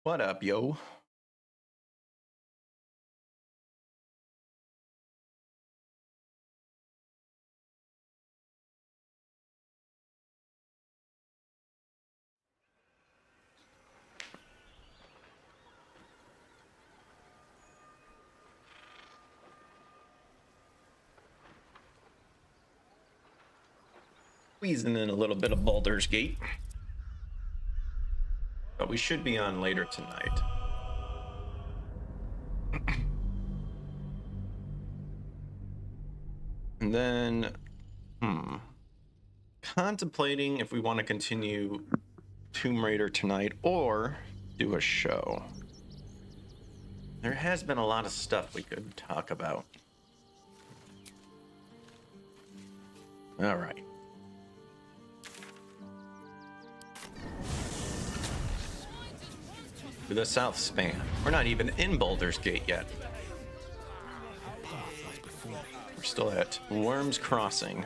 What up, yo? Squeezing in a little bit of Baldur's Gate. But we should be on later tonight. And then, contemplating if we want to continue Tomb Raider tonight or do a show. There has been a lot of stuff we could talk about. All right. To the south span. We're not even in Baldur's Gate yet. We're still at Worm's Crossing.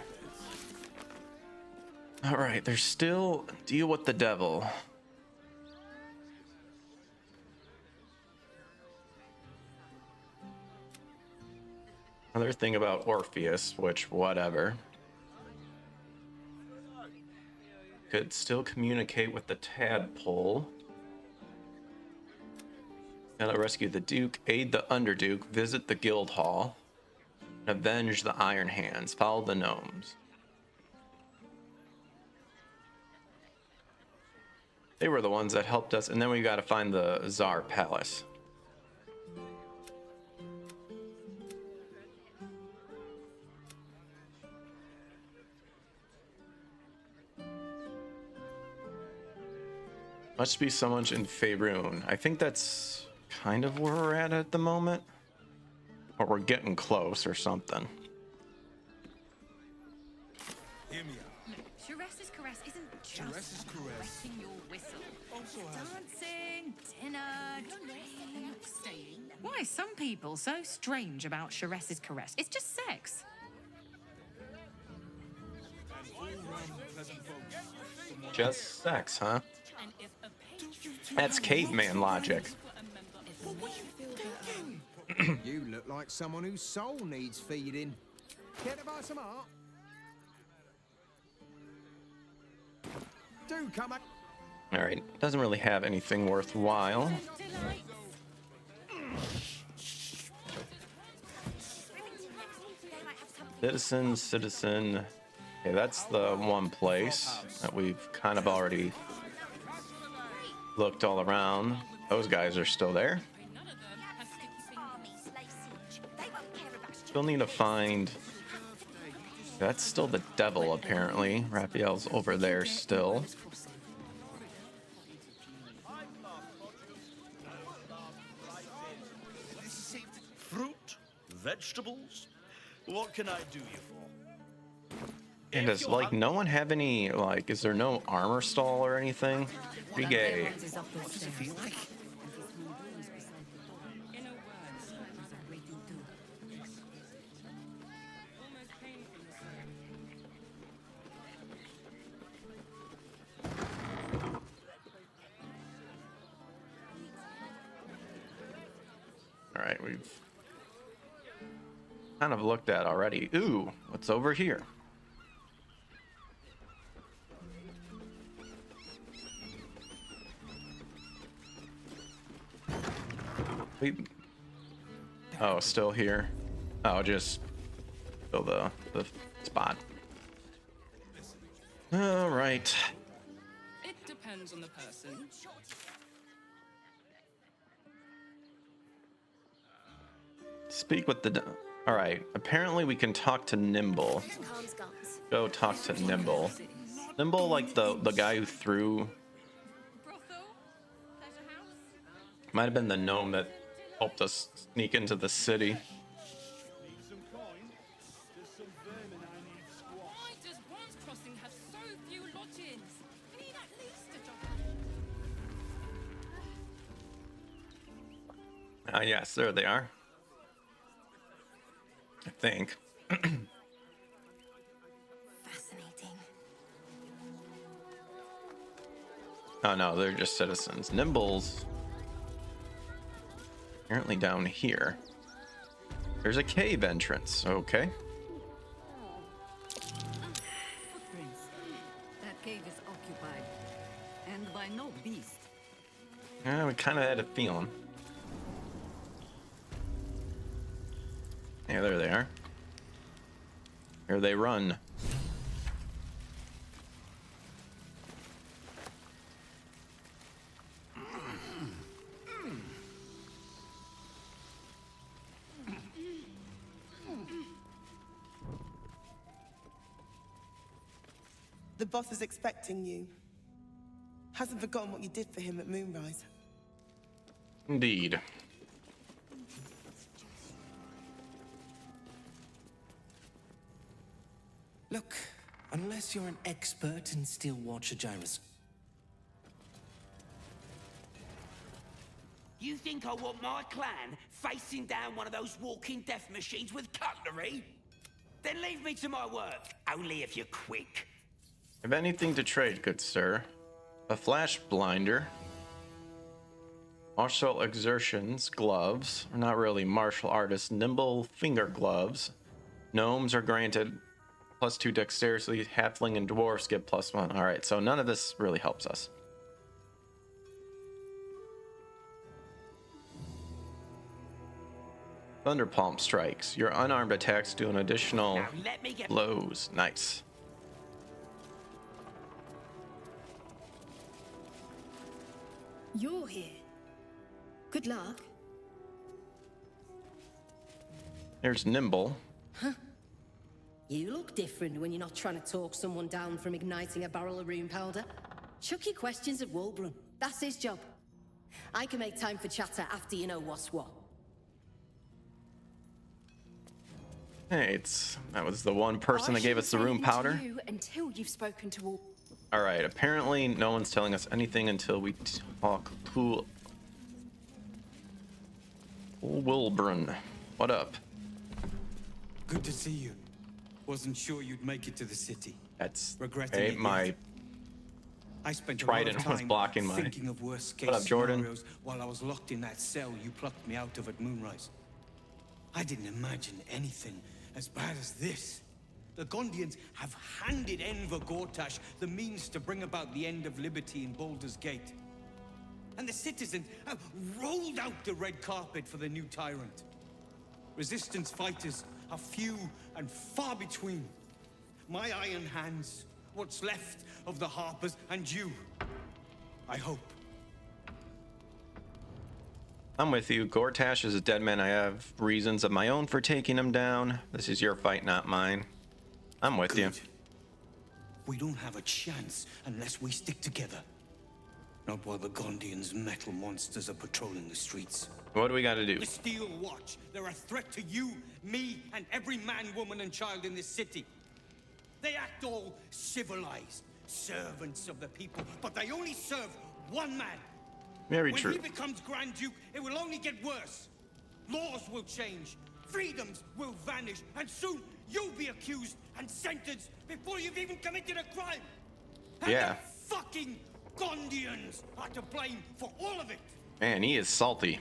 All right, there's still deal with the devil. Another thing about Orpheus, which whatever. Could still communicate with the tadpole. Gotta rescue the Duke, aid the Underduke, visit the Guild Hall, and avenge the Iron Hands. Follow the gnomes. They were the ones that helped us, and then we gotta find the Tsar Palace. Must be so much in Faerun. I think that's kind of where we're at the moment. Or we're getting close or something. Hear me out. Look, Shares's caress isn't just wetting your whistle. Dancing, dinner, drinks. Why are some people so strange about Shares's caress? It's just sex. Just sex, huh? That's caveman logic. You look like someone whose soul needs feeding. Care to buy some art? Do come back. All right, doesn't really have anything worthwhile. Citizen. Okay, that's the one place that we've kind of already looked all around. Those guys are still there. Still need to find... That's still the devil, apparently. Raphael's over there still. Fruit, vegetables. What can I do you for? And does, like, no one have any, like, is there no armor stall or anything? Pretty gay. All right, we've kind of looked at already. Ooh, what's over here? Oh, still here. Oh, just fill the spot. All right. It depends on the person. Speak with the... All right. Apparently we can talk to Nimble. Go talk to Nimble. Nimble, like the guy who threw... Might have been the gnome that helped us sneak into the city. Why does Worm's Crossing have so few lodgings? We need at least a job. Ah, yes, there they are. I think. Fascinating. Oh no, they're just citizens. Nimble's Apparently down here. There's a cave entrance. Okay. Footprints. That cave is occupied. And by no beast. Yeah, we kind of had a feeling. Yeah, there they are. Here they run. The boss is expecting you. Hasn't forgotten what you did for him at Moonrise. Indeed. Look, unless you're an expert in steel watcher gyros. You think I want my clan facing down one of those walking death machines with cutlery? Then leave me to my work, only if you're quick. Have anything to trade, good sir? A flash blinder. Martial exertions, gloves. We're not really martial artists. Nimble finger gloves. Gnomes are granted +2 dexterity. Halfling and dwarfs get +1. All right, so none of this really helps us. Thunder palm strikes. Your unarmed attacks do an additional Now let me get... blows. Nice. You're here. Good luck. There's Nimble. You look different when you're not trying to talk someone down from igniting a barrel of rune powder. Chuck your questions at Wulbrun. That's his job. I can make time for chatter after you know what's what. Hey, that was the one person that gave us the rune powder. You until you've spoken to all. All right, apparently no one's telling us anything until we talk to Wulbrun. What up? Good to see you. Wasn't sure you'd make it to the city. That's Regretting hey, it my yet. I spent a lot of trident was time blocking my. thinking of worst case What up, Jordan? scenarios while I was locked in that cell you plucked me out of at Moonrise. I didn't imagine anything as bad as this. The Gondians have handed Enver Gortash the means to bring about the end of liberty in Baldur's Gate. And the citizens have rolled out the red carpet for the new tyrant. Resistance fighters are few and far between. My iron hands, what's left of the Harpers, and you. I hope. I'm with you. Gortash is a dead man. I have reasons of my own for taking him down. This is your fight, not mine. I'm with you. We don't have a chance unless we stick together. Not while the Gondians' metal monsters are patrolling the streets. What do we got to do? The Steel Watch, they're a threat to you, me, and every man, woman, and child in this city. They act all civilized, servants of the people, but they only serve one man. Very true. When he becomes Grand Duke, it will only get worse. Laws will change, freedoms will vanish, and soon you'll be accused and sentenced before you've even committed a crime. And Yeah. the fucking Gondians are to blame for all of it. Man, he is salty.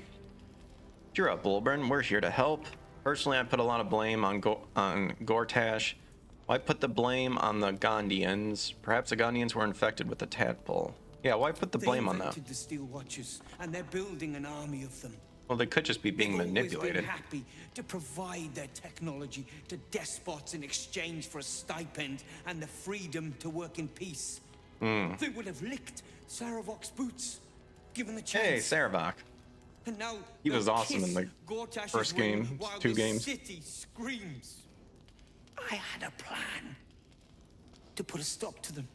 You're up, Wulbrun. We're here to help. Personally, I put a lot of blame on Gortash. Why put the blame on the Gondians? Perhaps the Gondians were infected with the tadpole. Yeah, why put the blame on them? They invented the Steel Watchers, and they're building an army of them. Well, they could just be being They've always manipulated. been happy to provide their technology to despots in exchange for a stipend and the freedom to work in peace. They would have licked Saravok's boots, given the chance. Hey, Saravok. And now He was they'll awesome in kiss the Gortash's first ring game, while 2 the games. city screams. I had a plan to put a stop to them.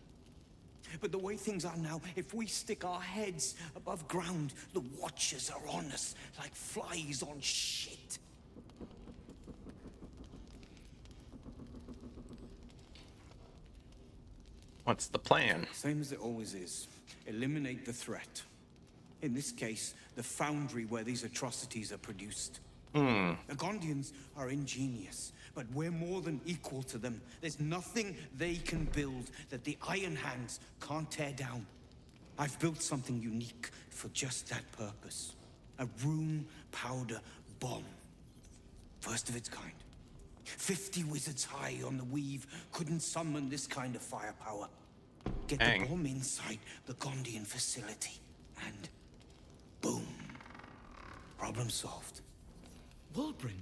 But the way things are now, if we stick our heads above ground, the Watchers are on us like flies on shit. What's the plan? Same as it always is. Eliminate the threat. In this case, the foundry where these atrocities are produced. The Gondians are ingenious, but we're more than equal to them. There's nothing they can build that the Iron Hands can't tear down. I've built something unique for just that purpose. A rune powder bomb. First of its kind. 50 wizards high on the weave couldn't summon this kind of firepower. Get Dang. the bomb inside the Gondian facility, and boom. Problem solved. Wulbren,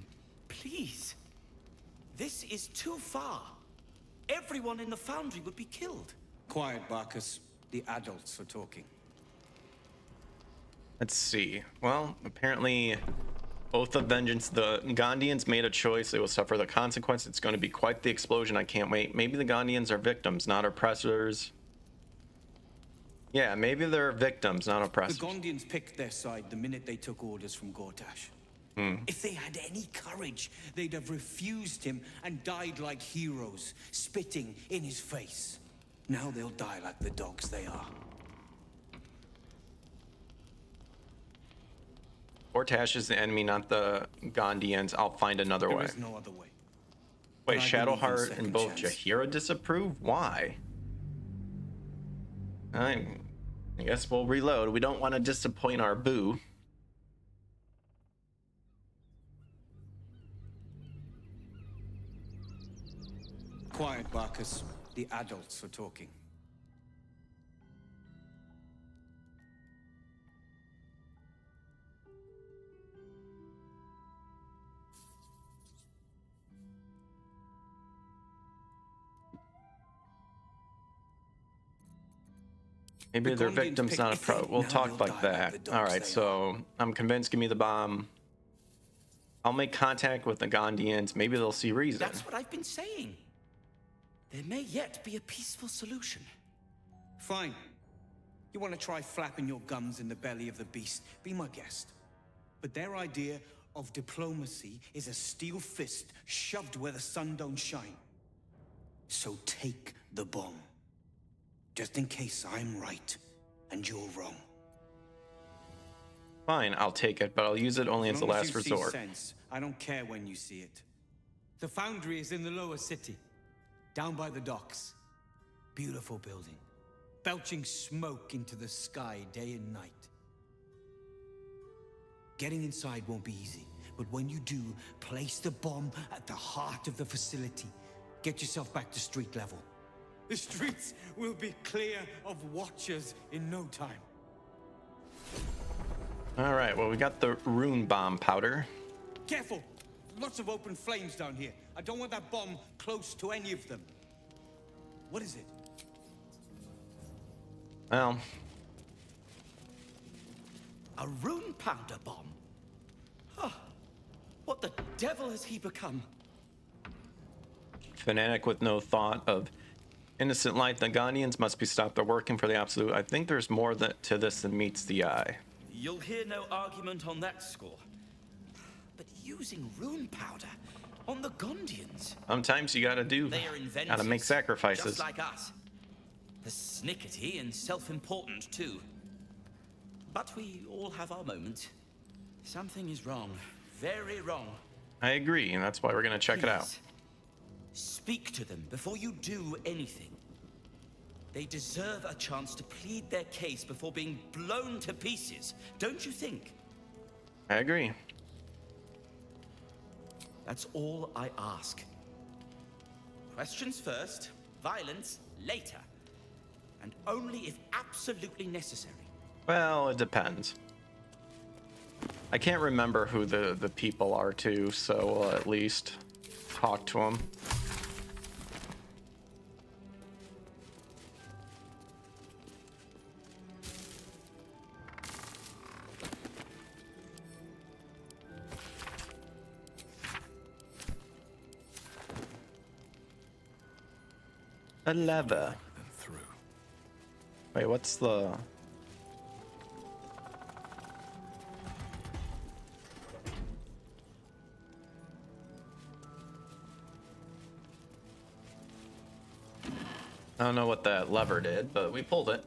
please. This is too far. Everyone in the foundry would be killed. Quiet, Barcus. The adults are talking. Let's see. Well, apparently oath of vengeance. The Gondians made a choice. They will suffer the consequence. It's going to be quite the explosion. I can't wait. Maybe the Gondians are victims, not oppressors. Yeah, maybe they're victims, not oppressors. The Gondians picked their side the minute they took orders from Gortash. If they had any courage, they'd have refused him and died like heroes, spitting in his face. Now they'll die like the dogs they are. Gortash is the enemy, not the Gondians. I'll find another way. There is no other way. Wait, But I believe in Shadowheart second and both chance. Jaheira disapprove? Why? I guess we'll reload. We don't want to disappoint our boo. Quiet, Barcus. The adults are talking. Maybe The they're Gondians victims, picked not a if pro. they- We'll now talk they'll like die that. the All dogs right, they so I'm convinced. Give me the bomb. I'll make contact with the Gondians. Maybe they'll see reason. That's what I've been saying. There may yet be a peaceful solution. Fine. You want to try flapping your gums in the belly of the beast? Be my guest. But their idea of diplomacy is a steel fist shoved where the sun don't shine. So take the bomb. Just in case I'm right and you're wrong. Fine, I'll take it, but I'll use it only as a long last you see resort. sense, I don't care when you see it. The foundry is in the lower city, down by the docks. Beautiful building, belching smoke into the sky day and night. Getting inside won't be easy, but when you do, place the bomb at the heart of the facility. Get yourself back to street level. The streets will be clear of watchers in no time. All right, well, we got the rune bomb powder. Careful! Lots of open flames down here. I don't want that bomb close to any of them. What is it? Well, A rune powder bomb? Huh. What the devil has he become? fanatic with no thought of innocent life. The Gondians must be stopped. They're working for the absolute. I think there's more to this than meets the eye. You'll hear no argument on that score. But using rune powder on the Gondians? Sometimes you gotta gotta make sacrifices. Just like us. The snickety and self-important too. But we all have our moments. Something is wrong. Very wrong. I agree, and that's why we're gonna check it out. Please, speak to them before you do anything. They deserve a chance to plead their case before being blown to pieces, don't you think? I agree. That's all I ask. Questions first, violence later. And only if absolutely necessary. Well, it depends. I can't remember who the people are too, so we'll at least talk to them. A lever. Wait, what's the... I don't know what that lever did, but we pulled it.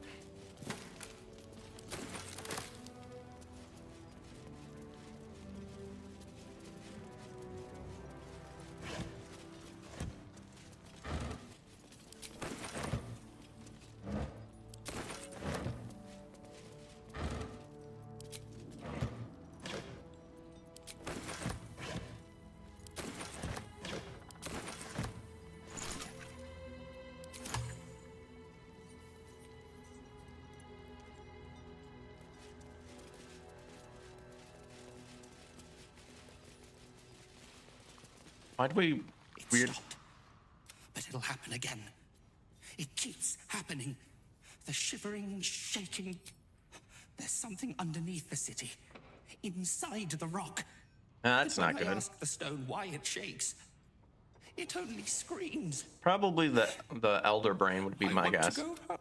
Why'd we weird? Stopped. But it'll happen again. It keeps happening. The shivering, shaking. There's something underneath the city. Inside the rock. That's When not I good. ask the stone why it shakes, it only screams. Probably the elder brain would be I my want to guess. go home.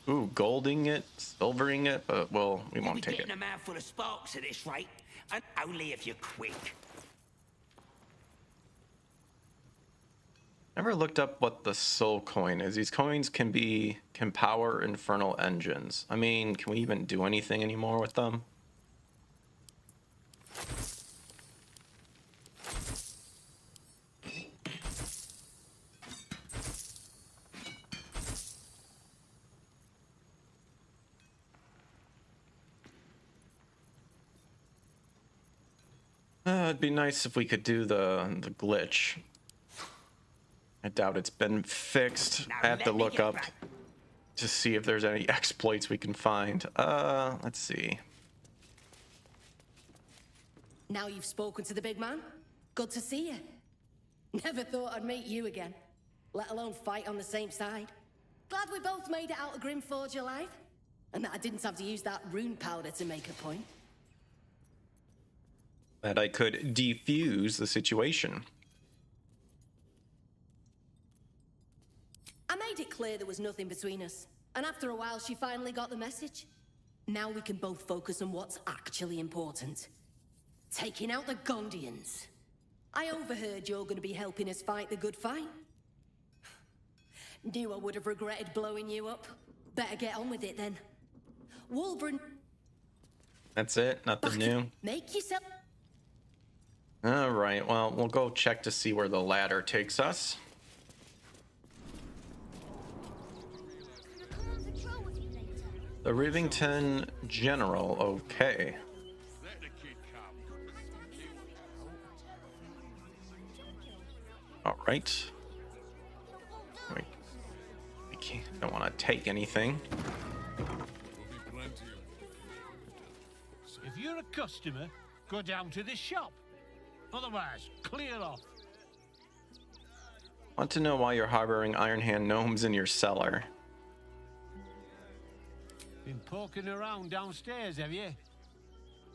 Ooh, golding it, silvering it, but well, we You'll be won't take getting it. a mouthful of sparks at this rate, and only if you're quick. Never looked up what the soul coin is. These coins can power infernal engines. I mean, can we even do anything anymore with them? It'd be nice if we could do the glitch. I doubt it's been fixed. I have to look up to see if there's any exploits we can find. Let's see. Now you've spoken to the big man. Good to see you. Never thought I'd meet you again, let alone fight on the same side. Glad we both made it out of Grimforge alive, and that I didn't have to use that rune powder to make a point. That I could defuse the situation. I made it clear there was nothing between us, and after a while she finally got the message. Now we can both focus on what's actually important. Taking out the Gondians. I overheard you're going to be helping us fight the good fight. Knew I would have regretted blowing you up. Better get on with it then. Wolverine, That's it? Nothing new? make yourself... Alright, well, we'll go check to see where the ladder takes us. The Rivington General, okay. Alright. Wait. Don't want to take anything. If you're a customer, go down to the shop. Otherwise, clear off. Want to know why you're harboring Iron Hand gnomes in your cellar? Been poking around downstairs, have you?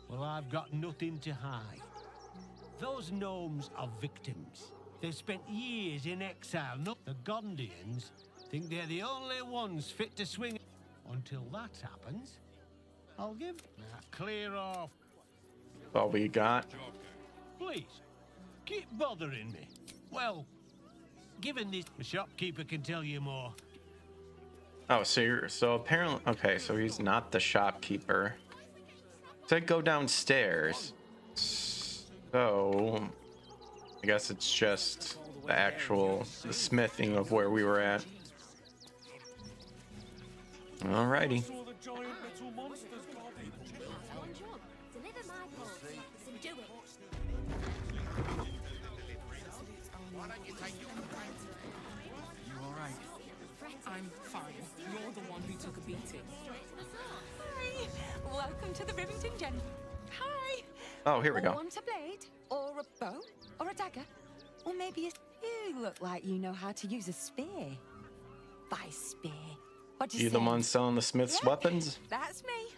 Well, I've got nothing to hide. Those gnomes are victims. They've spent years in exile. Not the Gondians think they're the only ones fit to swing. Until that happens, I'll give... Now, clear off. All we got. Please, keep bothering me. Well, given this, the shopkeeper can tell you more. Oh, so apparently, okay, so he's not the shopkeeper. Said go downstairs. So, I guess it's just the smithing of where we were at. Alrighty. I'm fine. You're the one who took a beating. Hi. Welcome to the Rivington Gen. Hi. Oh, here we go. Want a blade, or a bow, or a dagger, or maybe you look like you know how to use a spear. By spear, what do you You say? the one selling the smith's weapons? That's me.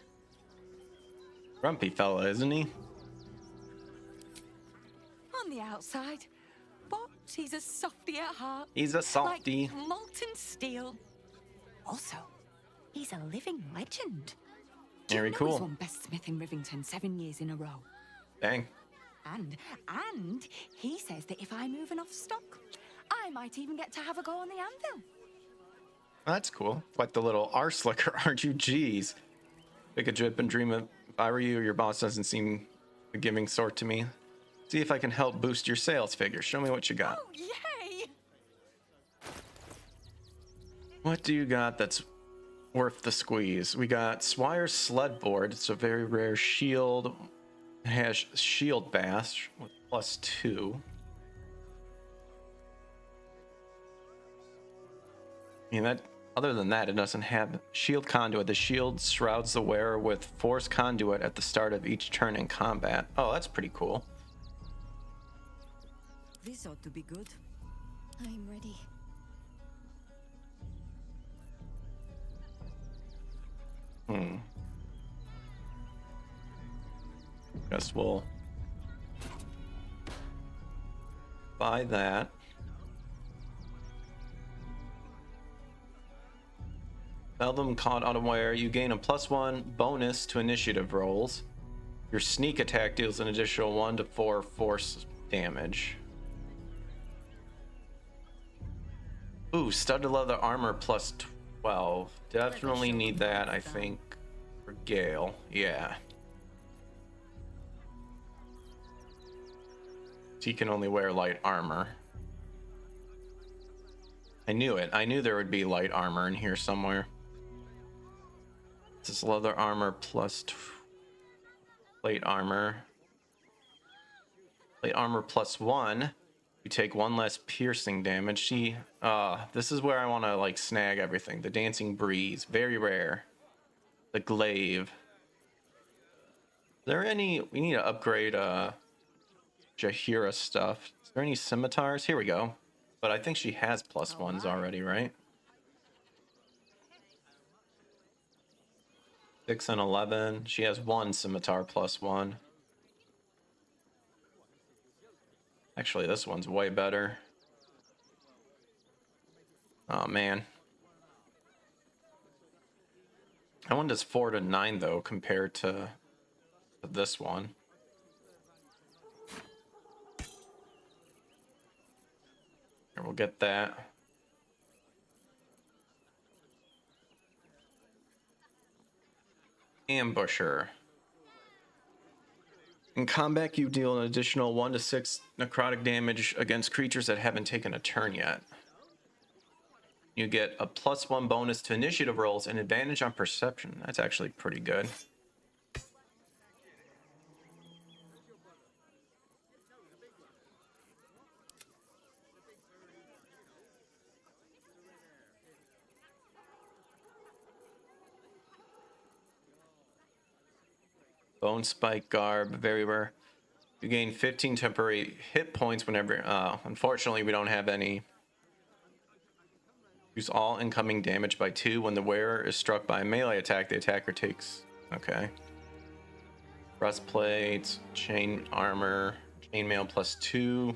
Grumpy fella, isn't he? On the outside, but he's a softy at heart. He's a softy. Like molten steel. Also, he's a living legend. Very He's cool. won Best Smith in Rivington 7 years in a row. Dang. And he says that if I move enough stock, I might even get to have a go on the anvil. That's cool. Like the little arse slicker, aren't you? Jeez. Pick a drip and dream of if I were you, your boss doesn't seem a giving sort to me. See if I can help boost your sales figure. Show me what you got. Oh, yay! What do you got that's worth the squeeze? We got Swire's Sled Board. It's a very rare shield. It has shield bash with +2. I mean, that Other than that, it doesn't have shield conduit. The shield shrouds the wearer with force conduit at the start of each turn in combat. Oh, that's pretty cool. This ought to be good. I'm ready. Guess we'll buy that. Seldom caught unaware, you gain a +1 bonus to initiative rolls. Your sneak attack deals an additional 1 to 4 force damage. Ooh, studded leather armor +12. Definitely need that, I think, for Gale. Yeah. He can only wear light armor. I knew it. I knew there would be light armor in here somewhere. This is leather armor plus plate armor. Plate armor +1. You take 1 less piercing damage. See, this is where I want to like snag everything. The dancing breeze, very rare. The glaive. Is there any? We need to upgrade Jahira stuff. Is there any scimitars? Here we go. But I think she has +1s already, right? 6 and 11. She has 1 scimitar +1. Actually, this one's way better. Oh, man. That one does 4 to 9, though, compared to this one. Here, we'll get that. Ambusher. In combat, you deal an additional 1 to 6 necrotic damage against creatures that haven't taken a turn yet. You get a +1 bonus to initiative rolls and advantage on perception. That's actually pretty good. Bone Spike Garb, very rare. You gain 15 temporary hit points whenever... unfortunately, we don't have any. Use all incoming damage by 2. When the wearer is struck by a melee attack, the attacker takes... Okay. Breastplate, chain armor, chainmail +2.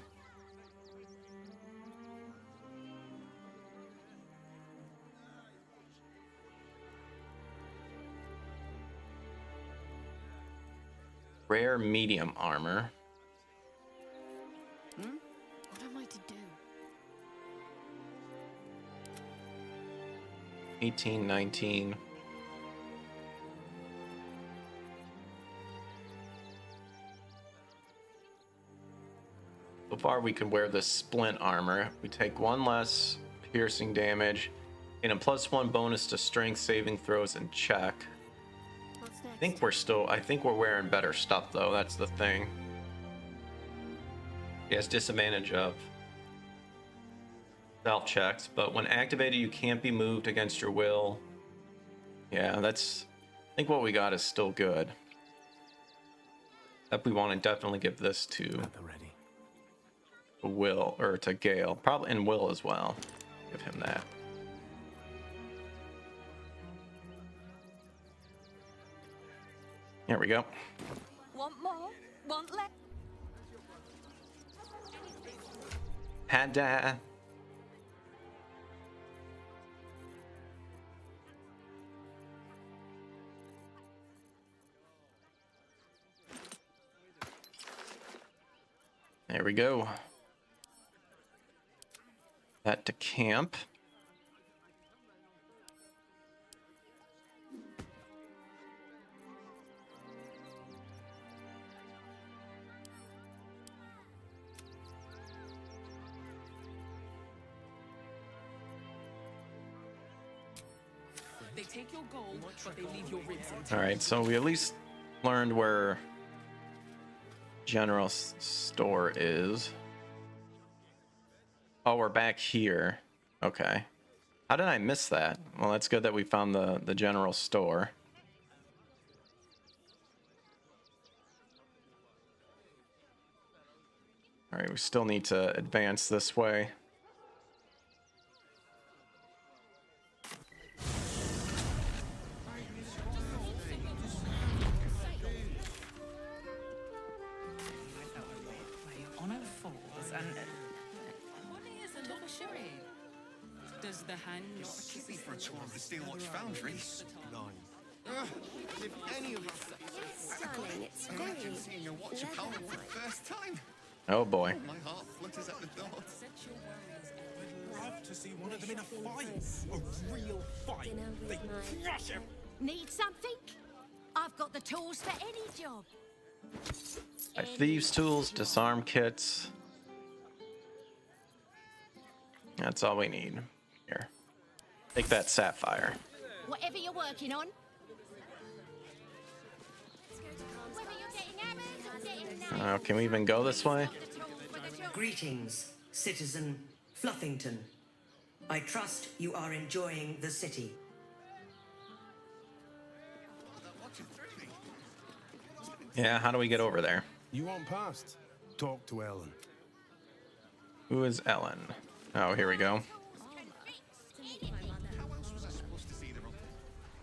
Rare medium armor. What am I to do? 18, 19. So far we can wear the splint armor. We take 1 less piercing damage and a +1 bonus to strength saving throws and check. I think we're wearing better stuff though, that's the thing. He has disadvantage of stealth checks, but when activated you can't be moved against your will. Yeah, I think what we got is still good. If we want to definitely give this to Will, or to Gale. Probably, and Will as well. Give him that. Here we go. Want more? Want less? Hadda. There we go. That to camp. They take your gold, but they leave your ribs intact. All right, so we at least learned where general store is. Oh, we're back here. Okay. How did I miss that? Well, that's good that we found the general store. All right, we still need to advance this way. Does the hand not Keep me for a tour of the Steelwatch Foundry. If any of us... Yes, darling, it's great. Imagine seeing your watch at home for the first time. Oh boy. My heart flutters at the thought. I'd love to see one of them in a fight. A real fight. They crush him. Need something? I've got the tools for any job. Thieves' tools, disarm kits. That's all we need. Here. Take that sapphire. Whatever you're working on. Whether you're getting hammers or getting Can we even go this way? Greetings, citizen Fluffington. I trust you are enjoying the city. Yeah, how do we get over there? You want past? Talk to Ellen. Who is Ellen? Oh, here we go.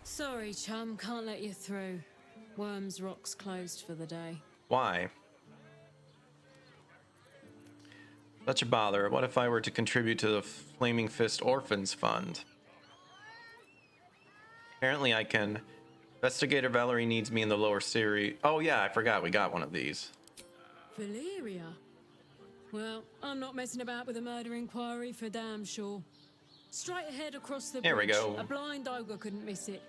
Sorry, chum, can't let you through. Worms Rock's closed for the day. Why? Such a bother. What if I were to contribute to the Flaming Fist Orphans Fund? Apparently I can. Investigator Valerie needs me in the lower series. Oh yeah, I forgot we got one of these. Valeria? Well, I'm not messing about with a murder inquiry for damn sure. Straight ahead across the There we bridge. go. A blind ogre couldn't miss it.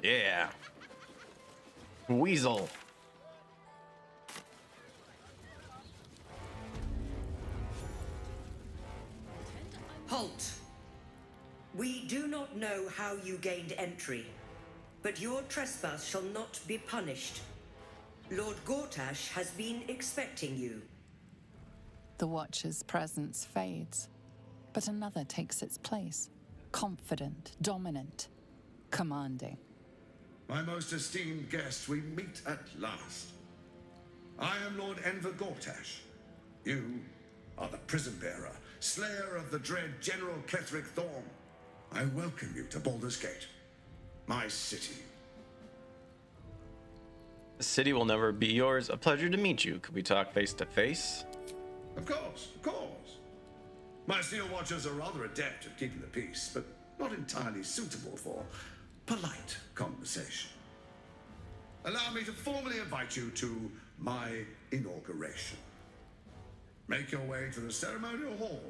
Yeah. Weasel. Halt! We do not know how you gained entry, but your trespass shall not be punished. Lord Gortash has been expecting you. The Watcher's presence fades, but another takes its place. Confident, dominant, commanding. My most esteemed guest, we meet at last. I am Lord Enver Gortash. You are the prison bearer, slayer of the dread General Ketheric Thorm. I welcome you to Baldur's Gate, my city. The city will never be yours. A pleasure to meet you. Could we talk face to face? Of course, of course. My Steel Watchers are rather adept at keeping the peace, but not entirely suitable for polite conversation. Allow me to formally invite you to my inauguration. Make your way to the ceremonial hall.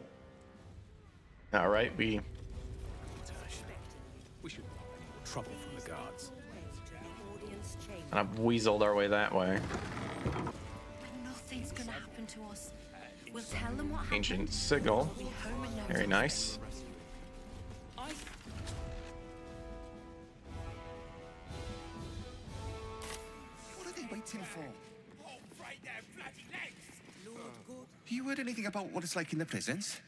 All right, we should trouble from the guards. kind of weaseled our way that way. Nothing's gonna happen to us. We'll tell them what happened. Ancient sigil. We'll be home in no Very time. nice. What are they waiting for? You heard anything about what it's like in the prisons?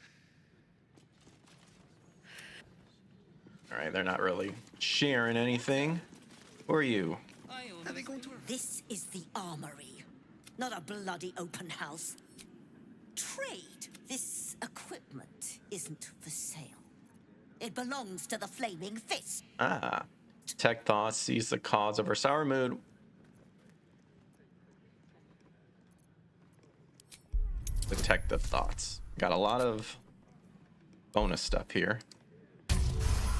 All right, they're not really sharing anything. Who are you? This is the armory, not a bloody open house. Trade. This equipment isn't for sale. It belongs to the Flaming Fist. Ah. Detect thoughts, sees the cause of her sour mood. Detective thoughts. Got a lot of bonus stuff here.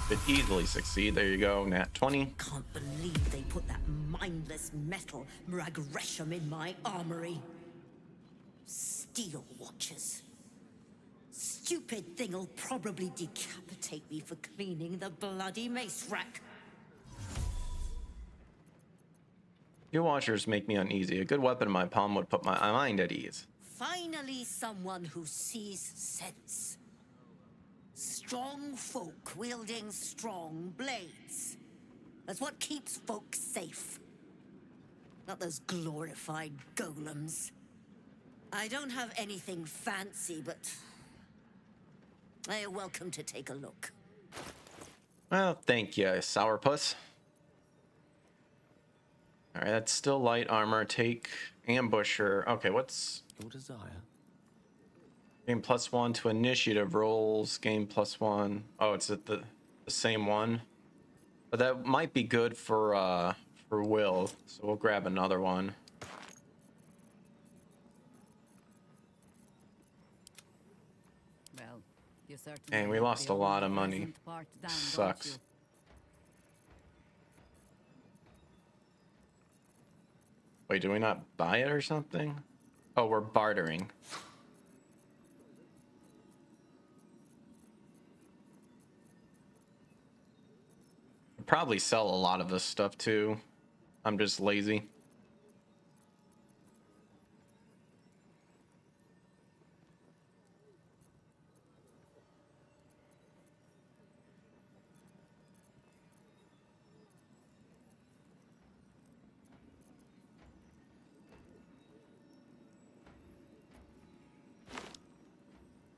Could easily succeed. There you go, nat 20. Can't believe they put that mindless metal Mragresham in my armory. Steel Watchers. Stupid thing'll probably decapitate me for cleaning the bloody mace rack. Your watchers make me uneasy. A good weapon in my palm would put my mind at ease. Finally, someone who sees sense. Strong folk wielding strong blades. That's what keeps folk safe. Not those glorified golems. I don't have anything fancy, but you're welcome to take a look. Well, thank you, sourpuss. All right, that's still light armor. Take ambusher. Okay, what's your desire? Gain +1 to initiative rolls. Gain +1. Oh, it's at the same one. But that might be good for Will, so we'll grab another one. Well, you certainly And we have lost the a lot of old money. pleasant part down, don't Sucks. you? Wait, do we not buy it or something? Oh, we're bartering. I'd probably sell a lot of this stuff too. I'm just lazy.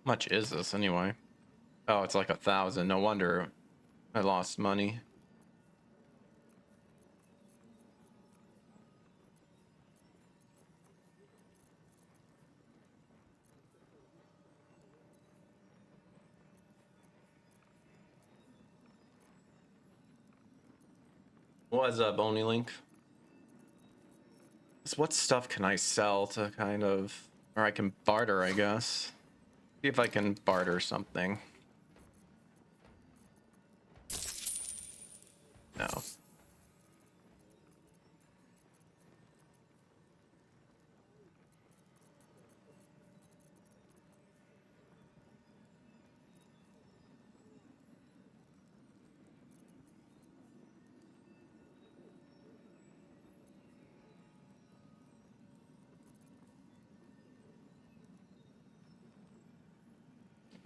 Much is this anyway? Oh, it's like 1,000. No wonder I lost money. What's up, Only Link? So what stuff can I sell to kind of, or I can barter, I guess. See if I can barter something. No.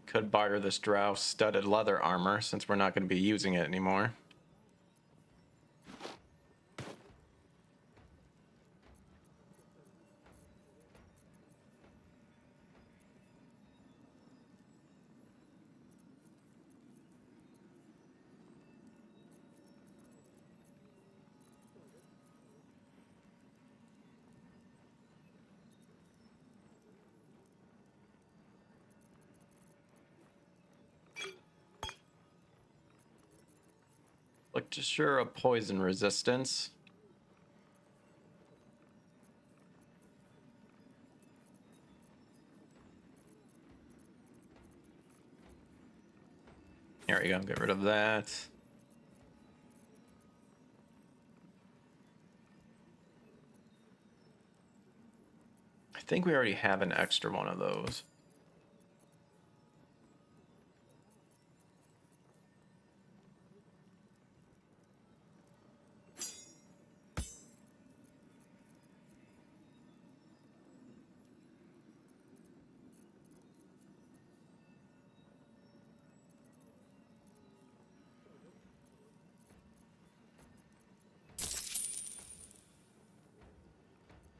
Could barter this drow studded leather armor since we're not going to be using it anymore. Look to sure a poison resistance. There we go, get rid of that. I think we already have an extra one of those.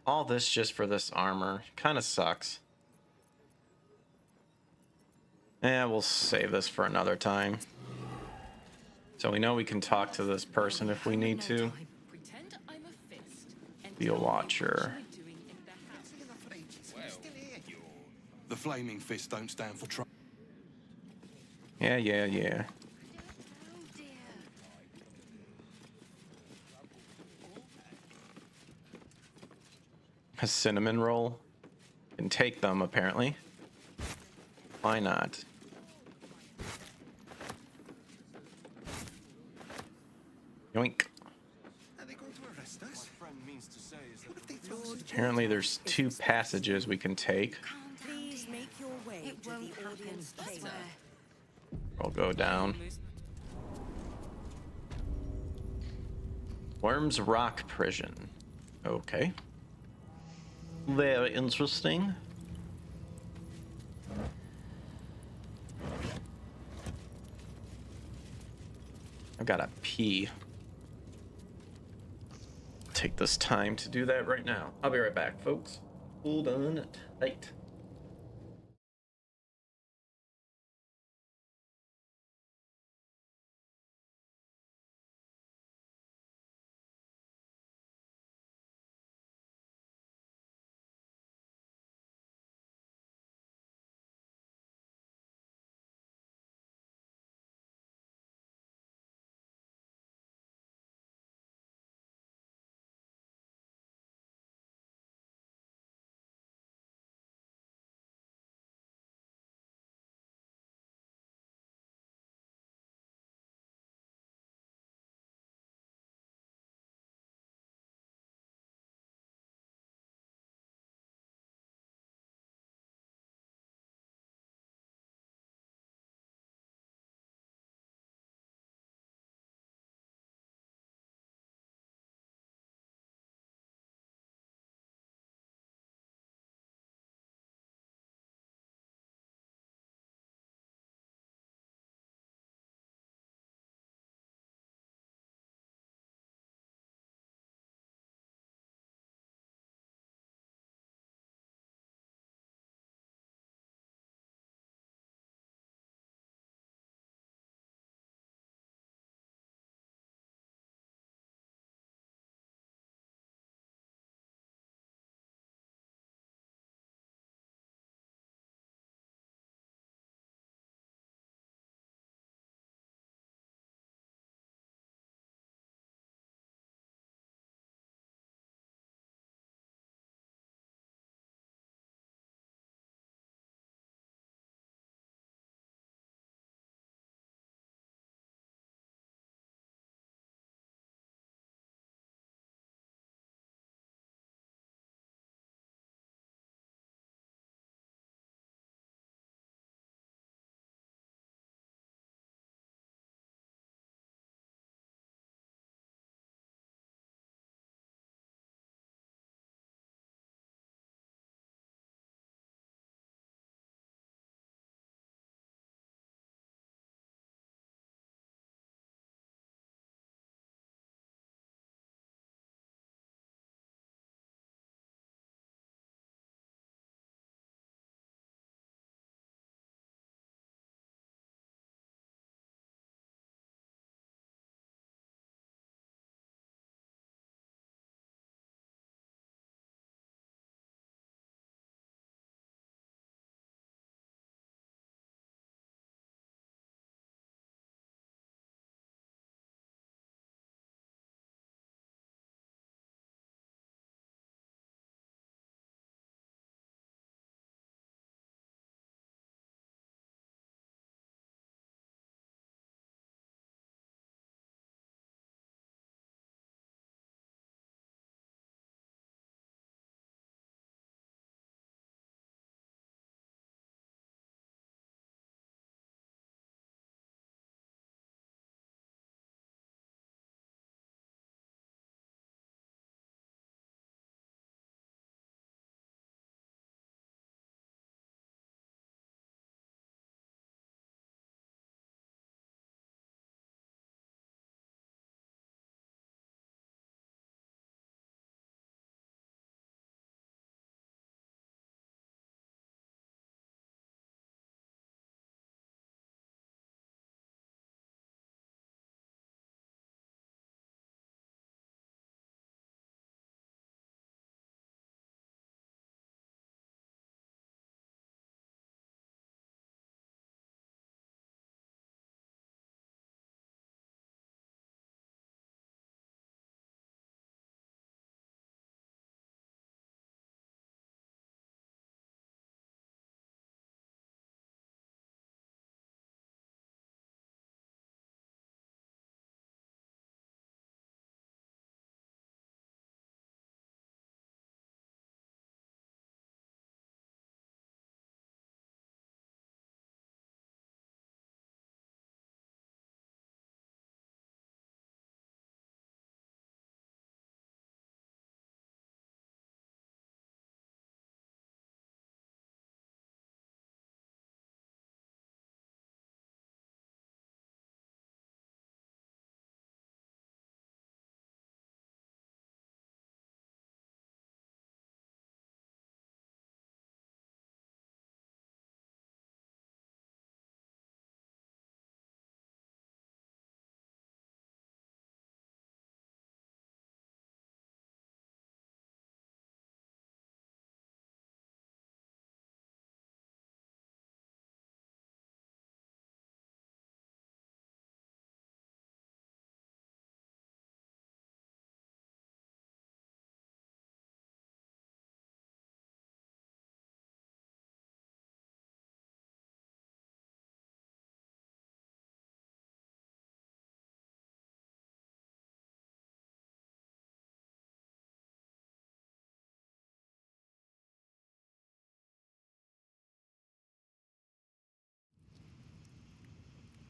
All this just for this armor. Kind of sucks. Yeah, we'll save this for another time. So we know we can talk to this person if we need to. Be a watcher. The flaming fist don't stand for trouble. Yeah. A cinnamon roll. Can take them, apparently. Why not? Yoink. Apparently there's 2 passages we can take. Please make your way to the audience chamber. We'll go down. Worm's Rock Prison. Okay. Very interesting. I've got to pee. Take this time to do that right now. I'll be right back, folks. Hold on tight.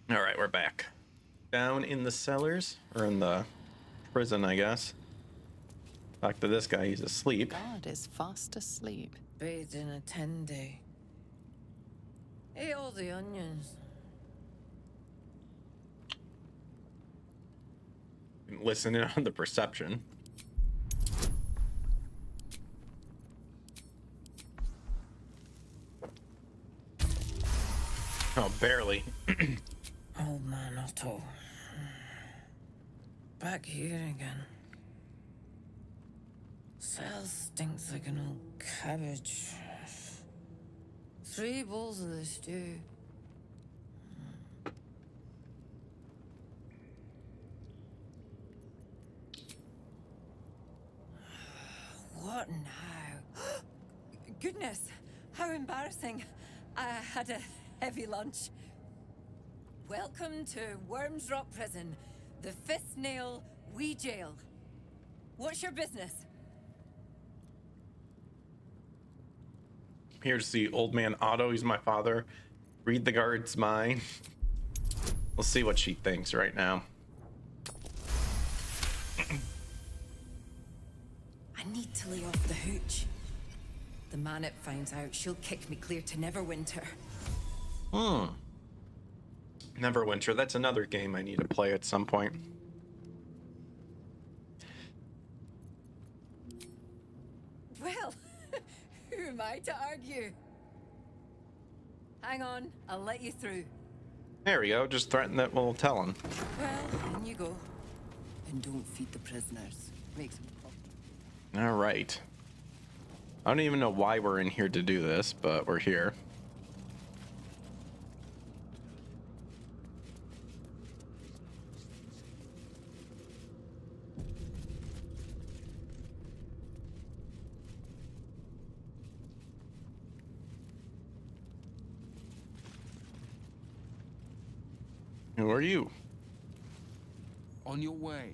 All right, we're back. Down in the cellars, or in the prison, I guess. Talk to this guy, he's asleep. God is fast asleep. Bathed in a 10-day. Ate all the onions. Listen in on the perception. Oh, barely. Old man Otto. Back here again. Cell stinks like an old cabbage. 3 bowls of the stew. What now? Goodness, how embarrassing. I had a heavy lunch. Welcome to Worms Rock Prison, the 5th nail, wee jail. What's your business? Here to see old man Otto, he's my father. Read the guard's mind. We'll see what she thinks right now. I need to lay off the hooch. The minute finds out, she'll kick me clear to Neverwinter. Neverwinter, that's another game I need to play at some point. Well, who am I to argue? Hang on, I'll let you through. There we go, just threaten that we'll tell him. Well, in you go. And don't feed the prisoners. Makes them pop. All right. I don't even know why we're in here to do this, but we're here. Who are you? On your way.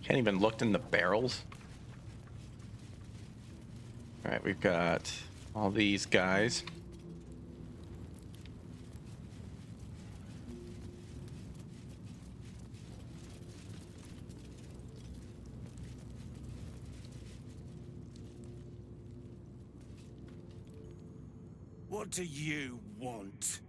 Can't even look in the barrels. All right, we've got all these guys. What do you want?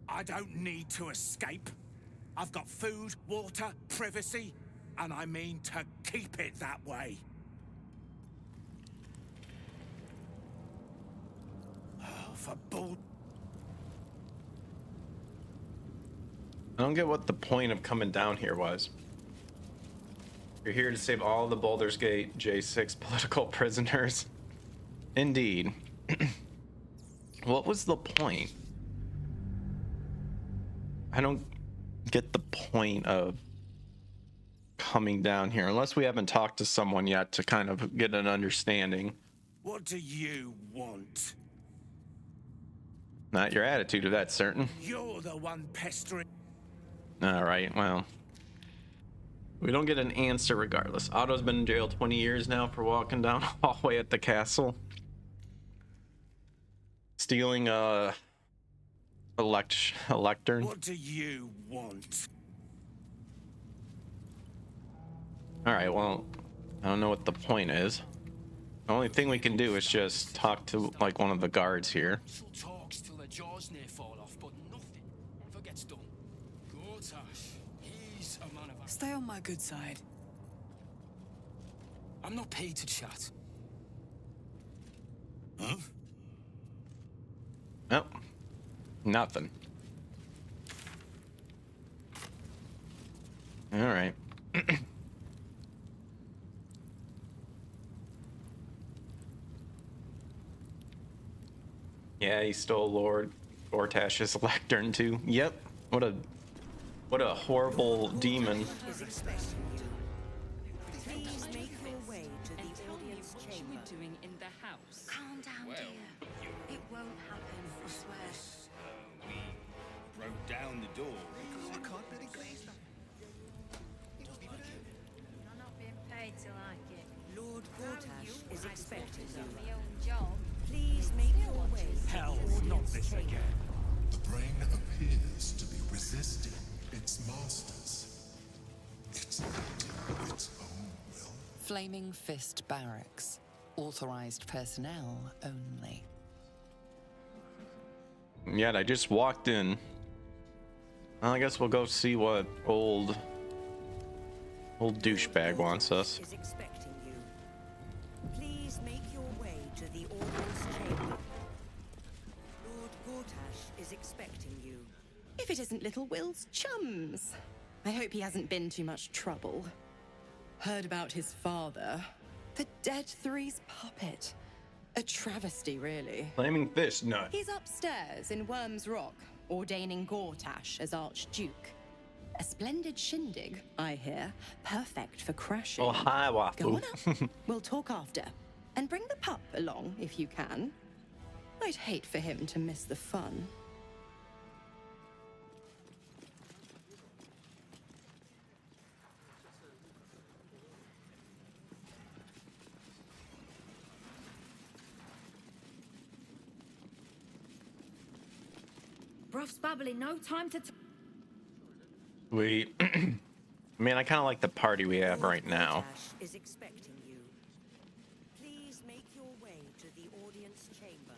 I don't need to escape. I've got food, water, privacy, and I mean to keep it that way. Oh, for bull. I don't get what the point of coming down here was. You're here to save all the Baldur's Gate J6 political prisoners. Indeed. What was the point? I don't get the point of coming down here unless we haven't talked to someone yet to kind of get an understanding. What do you want? Not your attitude of that, certain. You're the one pestering. All right, well, we don't get an answer regardless. Otto's been in jail 20 years now for walking down a hallway at the castle, stealing a lectern. What do you want? All right, well, I don't know what the point is. The only thing we can do is just talk to like one of the guards here. Talks till the jaws near fall off, but nothing ever gets done. Gortash, he's a man of... Stay on my good side. I'm not paid to chat. Huh? Oh, nothing. All right. Yeah, he stole Lord Gortash's lectern too. Yep. What a horrible demon. Please make your way to the audience What you were doing in the house? Calm down, dear. It won't happen, I swear. We broke down the door. I can't really glaze that. this again. The brain appears to be resisting its masters. It's acting of its own will. Flaming Fist Barracks. Authorized personnel only. Yet I just walked in. Well, I guess we'll go see what old douchebag wants us. Is expecting you. Please make your way to the audience chamber. Lord Gortash is expecting you. If it isn't little Will's chums. I hope he hasn't been too much trouble. Heard about his father. The Dead Three's puppet. A travesty, really. Flaming Fist nut. He's upstairs in Worm's Rock, ordaining Gortash as Archduke. A splendid shindig, I hear. Perfect for crashing. Oh, hi, Go Waffle. on up. We'll talk after. And bring the pup along, if you can. I'd hate for him to miss the fun. Bruff's babbling, no time to... We, man, I kind of like the party we have right now. Gortash is expecting you. Please make your way to the audience chamber.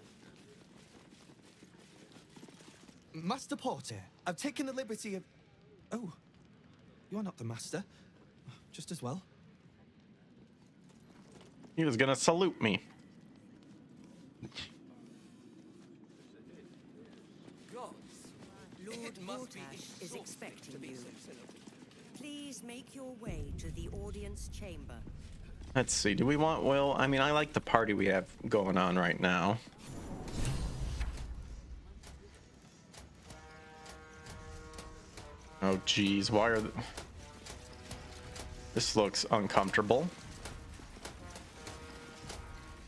Master Porter, I've taken the liberty of... Oh, you're not the master. Just as well. He was gonna salute me. Lord Gortash is expecting you. Please make your way to the audience chamber. Let's see. Do we want Will? I mean, I like the party we have going on right now. Oh, geez. Why are... This looks uncomfortable.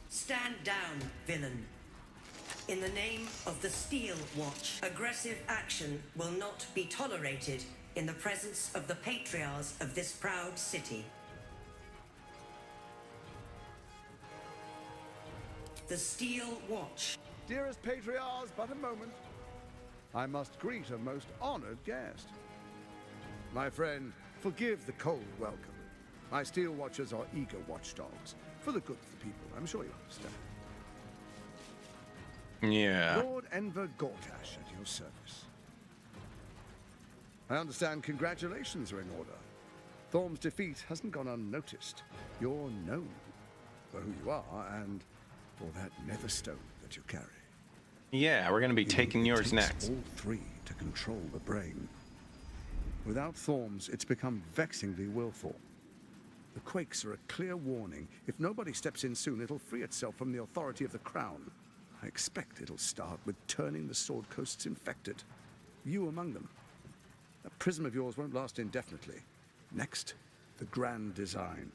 Stand down, villain. In the name of the Steel Watch, aggressive action will not be tolerated in the presence of the patriarchs of this proud city. The Steel Watch. Dearest patriarchs, but a moment. I must greet a most honored guest. My friend, forgive the cold welcome. My Steel Watchers are eager watchdogs for the good of the people. I'm sure you understand. Yeah. Lord Enver Gortash at your service. I understand congratulations are in order. Thorm's defeat hasn't gone unnoticed. You're known for who you are and for that nether stone that you carry. Yeah, we're gonna be taking yours takes next. all three to control the brain. Without Thorms, it's become vexingly willful. The quakes are a clear warning. If nobody steps in soon, it'll free itself from the authority of the crown. I expect it'll start with turning the Sword Coasts infected. You among them. That prism of yours won't last indefinitely. Next, the grand design.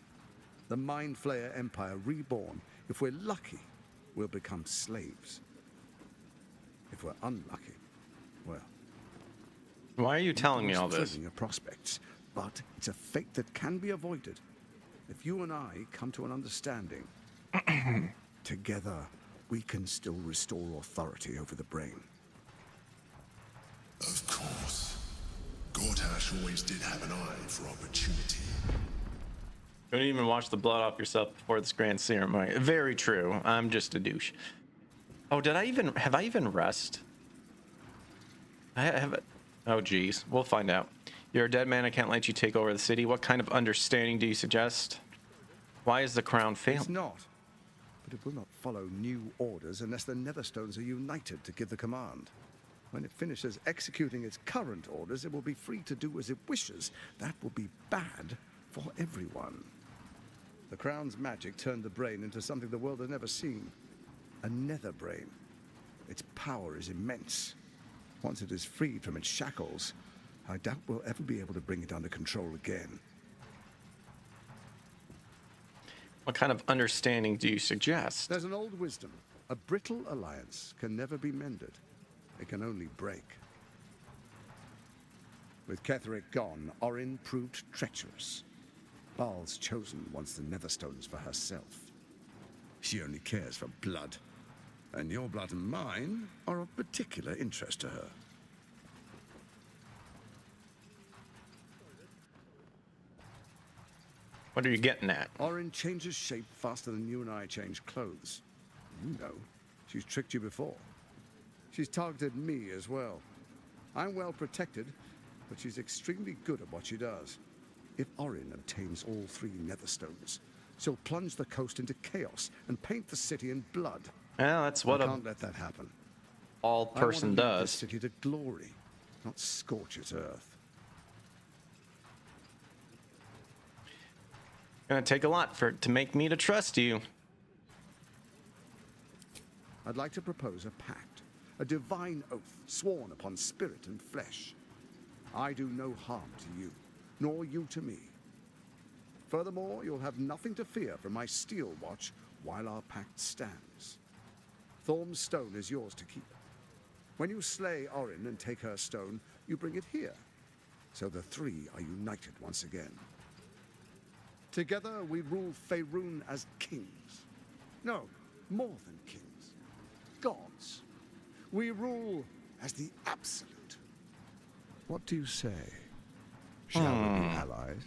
The Mind Flayer Empire reborn. If we're lucky, we'll become slaves. If we're unlucky, well... Why are you telling me all this? Your prospects, but it's a fate that can be avoided. If you and I come to an understanding, together we can still restore authority over the brain. Of course. Gortash always did have an eye for opportunity. Couldn't even wash the blood off yourself before this grand ceremony. Very true. I'm just a douche. Oh, have I even rest? I have it. Oh, geez. We'll find out. You're a dead man. I can't let you take over the city. What kind of understanding do you suggest? Why is the crown failing? It's not. But it will not follow new orders unless the Netherstones are united to give the command. When it finishes executing its current orders, it will be free to do as it wishes. That will be bad for everyone. The crown's magic turned the brain into something the world has never seen. A nether brain. Its power is immense. Once it is freed from its shackles, I doubt we'll ever be able to bring it under control again. What kind of understanding do you suggest? There's an old wisdom. A brittle alliance can never be mended. It can only break. With Ketheric gone, Orin proved treacherous. Baal's chosen wants the Netherstones for herself. She only cares for blood. And your blood and mine are of particular interest to her. What are you getting at? Orin changes shape faster than you and I change clothes. You know, she's tricked you before. She's targeted me as well. I'm well protected, but she's extremely good at what she does. If Orin obtains all 3 Netherstones, she'll plunge the coast into chaos and paint the city in blood. Well, that's what I can't let that happen. All person I want to lead does. this city to glory, not scorch its earth. Gonna take a lot to make me to trust you. I'd like to propose a pact, a divine oath sworn upon spirit and flesh. I do no harm to you, nor you to me. Furthermore, you'll have nothing to fear from my steel watch while our pact stands. Thorm's stone is yours to keep. When you slay Orin and take her stone, you bring it here, so the 3 are united once again. Together we rule Faerun as kings. No, more than kings. Gods. We rule as the absolute. What do you say? Shall we be allies?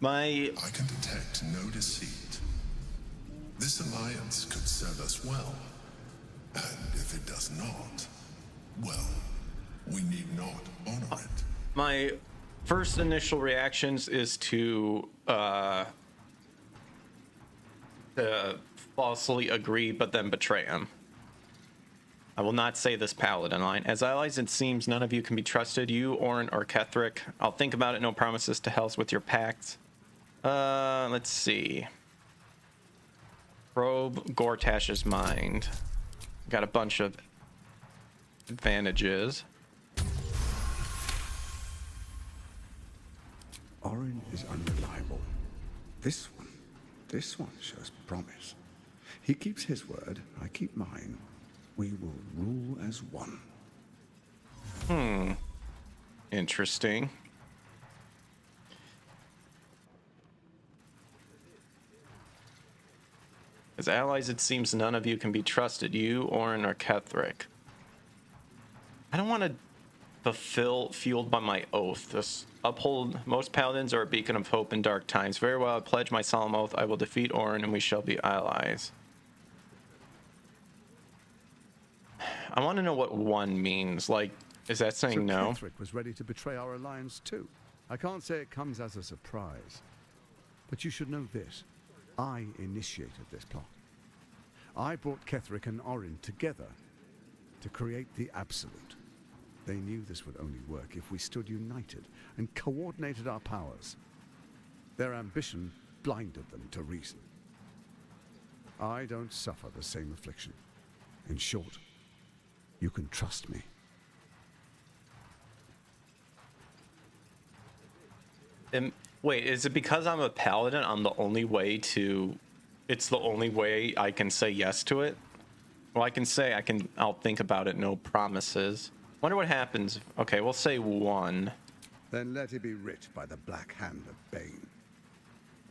I can detect no deceit. This alliance could serve us well. And if it does not, well, we need not honor it. My first initial reactions is to falsely agree but then betray him. I will not say this paladin line. As allies, it seems none of you can be trusted. You, Orin, or Ketheric. I'll think about it. No promises to hells with your pact. Let's see. Probe Gortash's mind. Got a bunch of advantages. Orin is unreliable. This one shows promise. He keeps his word, I keep mine. We will rule as one. Interesting. As allies, it seems none of you can be trusted. You, Orin, or Ketheric. I don't want to fulfill fueled by my oath. This uphold most paladins are a beacon of hope in dark times. Very well, I pledge my solemn oath. I will defeat Orin and we shall be allies. I want to know what one means. Like, is that saying so no? Ketheric was ready to betray our alliance too. I can't say it comes as a surprise. But you should know this. I initiated this plot. I brought Ketheric and Orin together to create the Absolute. They knew this would only work if we stood united and coordinated our powers. Their ambition blinded them to reason. I don't suffer the same affliction. In short, you can trust me. Wait, is it because I'm a paladin I'm the only way to... It's the only way I can say yes to it? Well, I can say I'll think about it, no promises. Wonder what happens. Okay, we'll say 1. Then let it be writ by the black hand of Bane.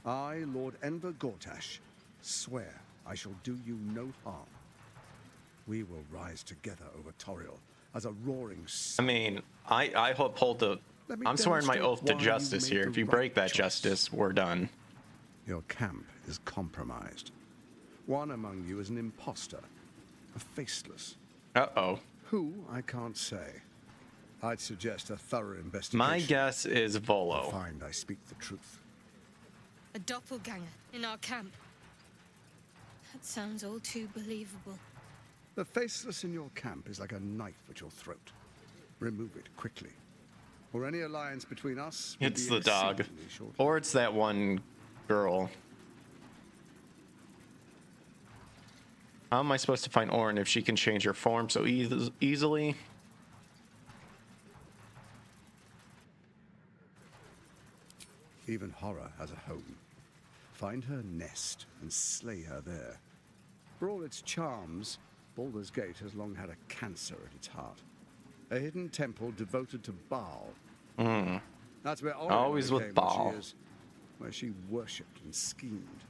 I, Lord Enver Gortash, swear I shall do you no harm. We will rise together over Toriel as a roaring sun. I mean, I uphold the... I'm swearing my oath to justice here. If you break that justice, we're done. Your camp is compromised. One among you is an imposter, a faceless. Uh-oh. Who, I can't say. I'd suggest a thorough investigation. My guess is Volo. Find I speak the truth. A doppelganger in our camp. That sounds all too believable. The faceless in your camp is like a knife at your throat. Remove it quickly. Or any alliance between us. It's the dog. Or it's that one girl. How am I supposed to find Orin if she can change her form so easily? Even horror has a home. Find her nest and slay her there. For all its charms, Baldur's Gate has long had a cancer at its heart. A hidden temple devoted to Baal. That's where Orin always with Baal. where she worshipped and schemed.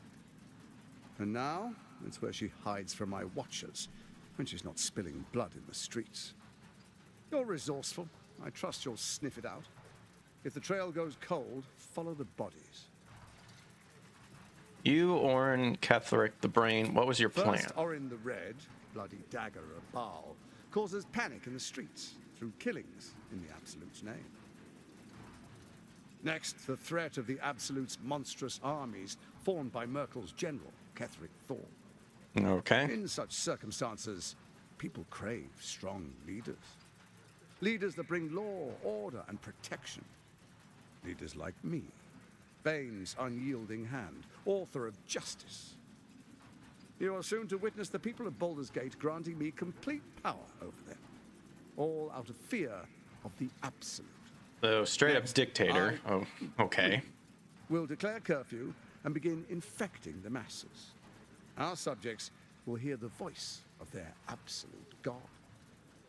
And now, It's where she hides from my watchers when she's not spilling blood in the streets. You're resourceful. I trust you'll sniff it out. If the trail goes cold, follow the bodies. You, Orin, Ketherick, the Brain, what was your plan? First, Orin the Red, bloody dagger of Baal, causes panic in the streets through killings in the Absolute's name. Next, the threat of the Absolute's monstrous armies formed by Merkel's general, Ketherick Thorn. Okay. In such circumstances, people crave strong leaders. Leaders that bring law, order, and protection. Leaders like me, Bane's unyielding hand, author of justice. You are soon to witness the people of Baldur's Gate granting me complete power over them, all out of fear of the Absolute. So, straight up dictator. Oh, okay. We'll declare curfew and begin infecting the masses. Our subjects will hear the voice of their absolute God.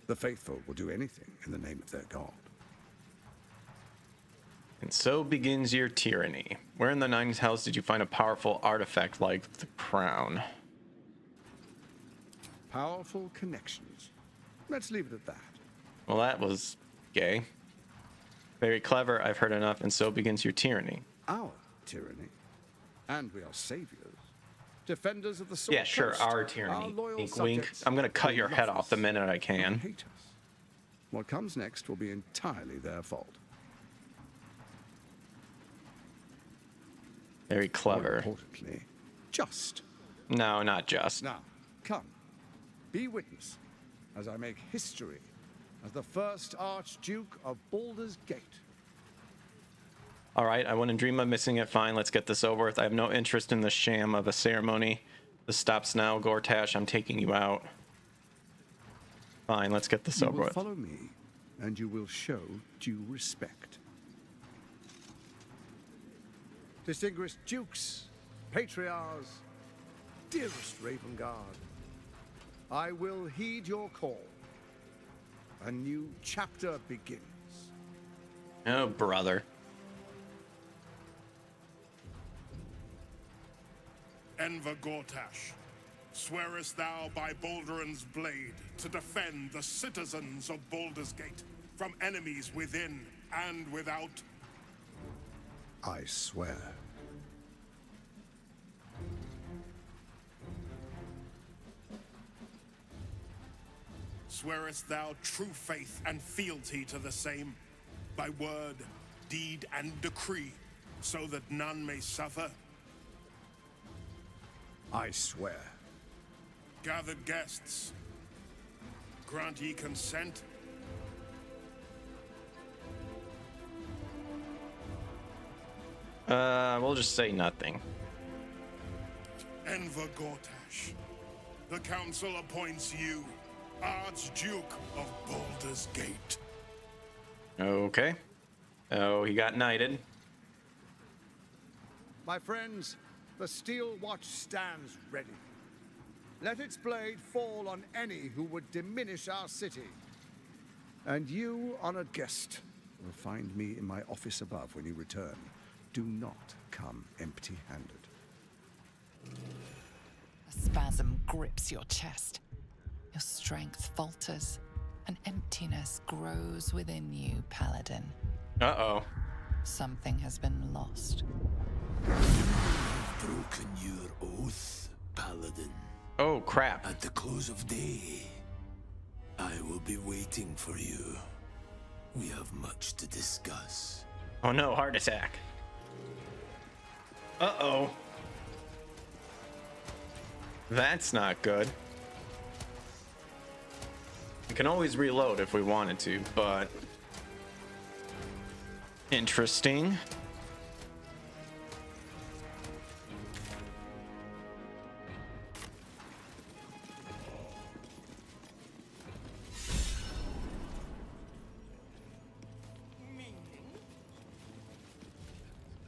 The faithful will do anything in the name of their God. And so begins your tyranny. Where in the Ninth House did you find a powerful artifact like the crown? Powerful connections. Let's leave it at that. Well, that was gay. Very clever, I've heard enough, and so begins your tyranny. Our tyranny. And we are saviors. Defenders of the sword. Yeah, sure, coast. our tyranny. Loyal Wink, wink. subjects I'm gonna cut who your love head us, off the minute I can. who hate us. What comes next will be entirely their fault. Very clever. More importantly, just. No, not just. Now, come. Be witness as I make history as the first Archduke of Baldur's Gate. All right, I wouldn't dream of missing it. Fine, let's get this over with. I have no interest in the sham of a ceremony. This stops now. Gortash, I'm taking you out. Fine, let's get this You over will with. follow me, and you will show due respect. Distinguished dukes, patriarchs, dearest Ravengard, I will heed your call. A new chapter begins. Oh, brother. Enver Gortash, swearest thou by Balduran's blade to defend the citizens of Baldur's Gate from enemies within and without? I swear. Swearest thou true faith and fealty to the same, by word, deed, and decree, so that none may suffer? I swear. Gathered guests, grant ye consent? We'll just say nothing. Enver Gortash, the council appoints you Archduke of Baldur's Gate. Okay. Oh, he got knighted. My friends, the steel watch stands ready. Let its blade fall on any who would diminish our city. And you, honored guest, will find me in my office above when you return. Do not come empty-handed. A spasm grips your chest. Your strength falters. An emptiness grows within you, Paladin. Uh-oh. Something has been lost. You've broken your oath, Paladin. Oh, crap. At the close of day, I will be waiting for you. We have much to discuss. Oh no, heart attack. Uh-oh. That's not good. We can always reload if we wanted to, but... interesting.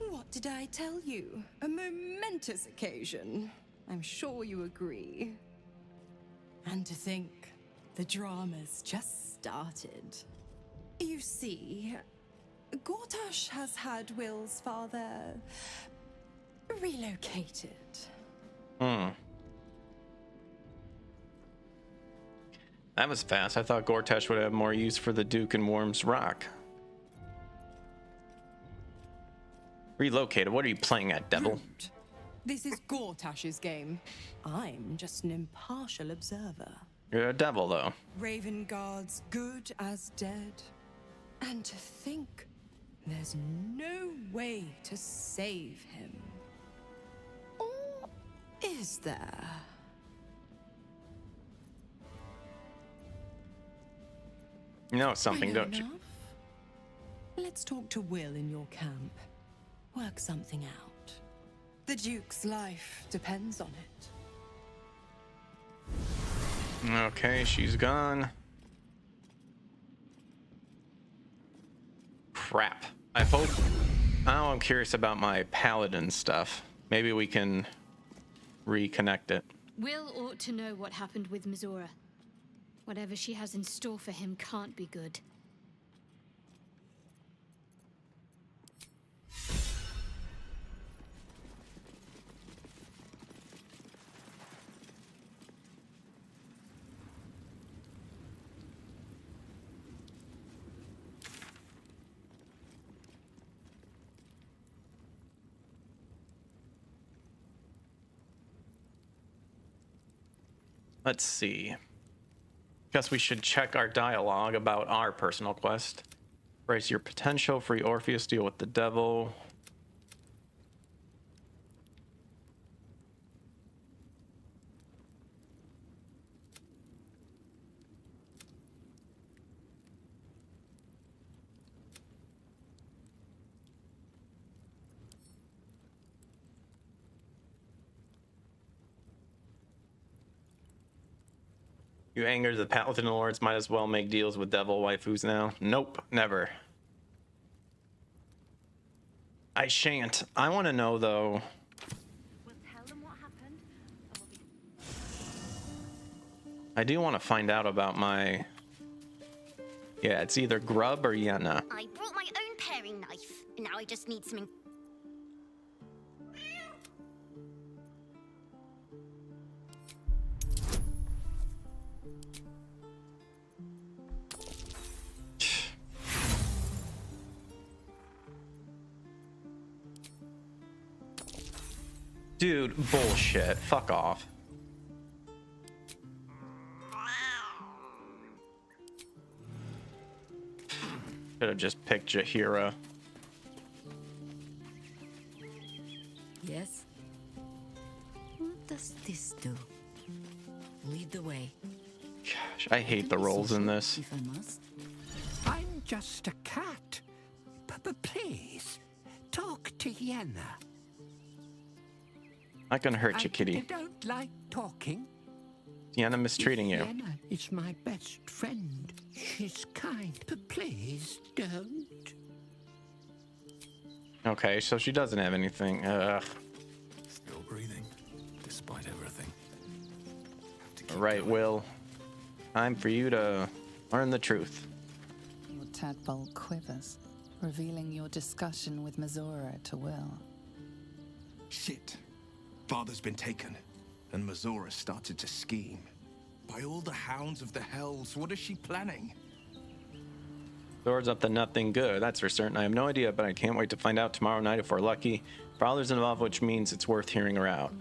What did I tell you? A momentous occasion. I'm sure you agree. And to think, the drama's just started. You see, Gortash has had Will's father relocated. That was fast. I thought Gortash would have more use for the Duke and Worm's Rock. Relocated. What are you playing at, devil? This is Gortash's game. I'm just an impartial observer. You're a devil, though. Raven Guard's good as dead. And to think there's no way to save him. Or is there? You know something, don't you? Let's talk to Will in your camp. Work something out. The Duke's life depends on it. Okay, she's gone. Crap. I hope... Now I'm curious about my paladin stuff. Maybe we can reconnect it. Will ought to know what happened with Mizora. Whatever she has in store for him can't be good. Let's see. Guess we should check our dialogue about our personal quest. Embrace your potential, free Orpheus, deal with the devil. You anger the Paladin Lords, might as well make deals with devil waifus now. Nope, never. I shan't. I want to know, though. I do want to find out about my... Yeah, it's either Grub or Yenna. I brought my own paring knife. Now I just need some... Dude, bullshit. Fuck off. Should have just picked Jaheira. Yes? What does this do? Lead the way. Gosh, I hate the rolls in this. If I must. I'm just a cat. Please, talk to Yenna. Not gonna hurt you, kitty. I don't like talking. Yenna mistreating you. Yenna is my best friend. She's kind. But please don't. Okay, so she doesn't have anything. Ugh. Still breathing, despite everything. All right, Will. Time for you to learn the truth. Your tadpole quivers, revealing your discussion with Mizora to Will. Shit. Father's been taken, and Mizora started to scheme. By all the hounds of the hells, what is she planning? Door's up to nothing good, that's for certain. I have no idea, but I can't wait to find out tomorrow night if we're lucky. Father's involved, which means it's worth hearing her out.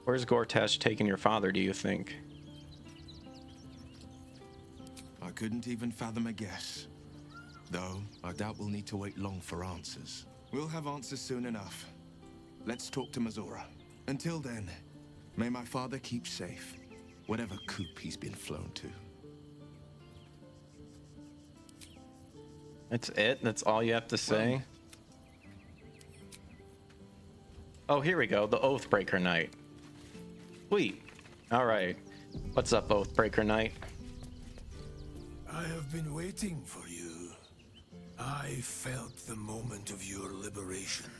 Where's Gortash taking your father, do you think? I couldn't even fathom a guess. Though, I doubt we'll need to wait long for answers. We'll have answers soon enough. Let's talk to Mizora. Until then, may my father keep safe, whatever coop he's been flown to. That's it? That's all you have to say? Oh, here we go. The Oathbreaker Knight. Sweet. All right. What's up, Oathbreaker Knight? I have been waiting for you. I felt the moment of your liberation.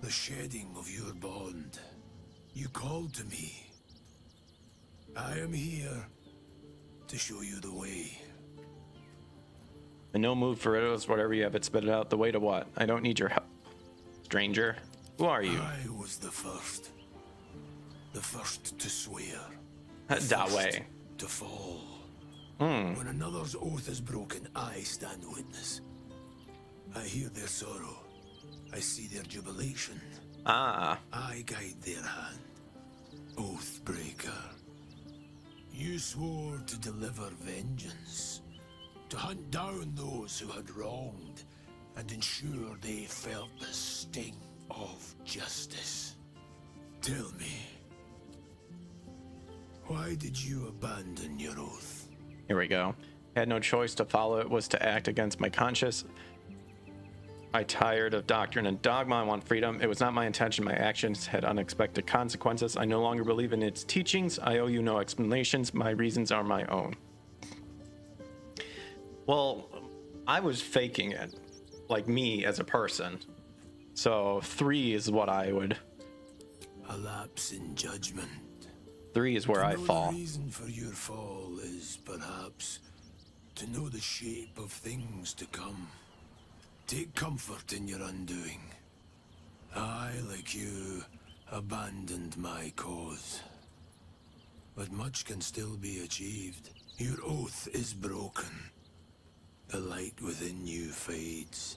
The shedding of your bond. You called to me. I am here to show you the way. And no move for it, whatever you have it, spit it out. The way to what? I don't need your help. Stranger, who are you? I was the first. The first to swear. That way. To fall. When another's oath is broken, I stand witness. I hear their sorrow. I see their jubilation. Ah. I guide their hand. Oathbreaker. You swore to deliver vengeance, to hunt down those who had wronged, and ensure they felt the sting of justice. Tell me, why did you abandon your oath? Here we go. Had no choice to follow it was to act against my conscience. I tired of doctrine and dogma. I want freedom. It was not my intention. My actions had unexpected consequences. I no longer believe in its teachings. I owe you no explanations. My reasons are my own. Well, I was faking it, like me as a person. So 3 is what I would. A lapse in judgment. 3 is where I fall. The reason for your fall is perhaps to know the shape of things to come. Take comfort in your undoing. I, like you, abandoned my cause. But much can still be achieved. Your oath is broken. The light within you fades.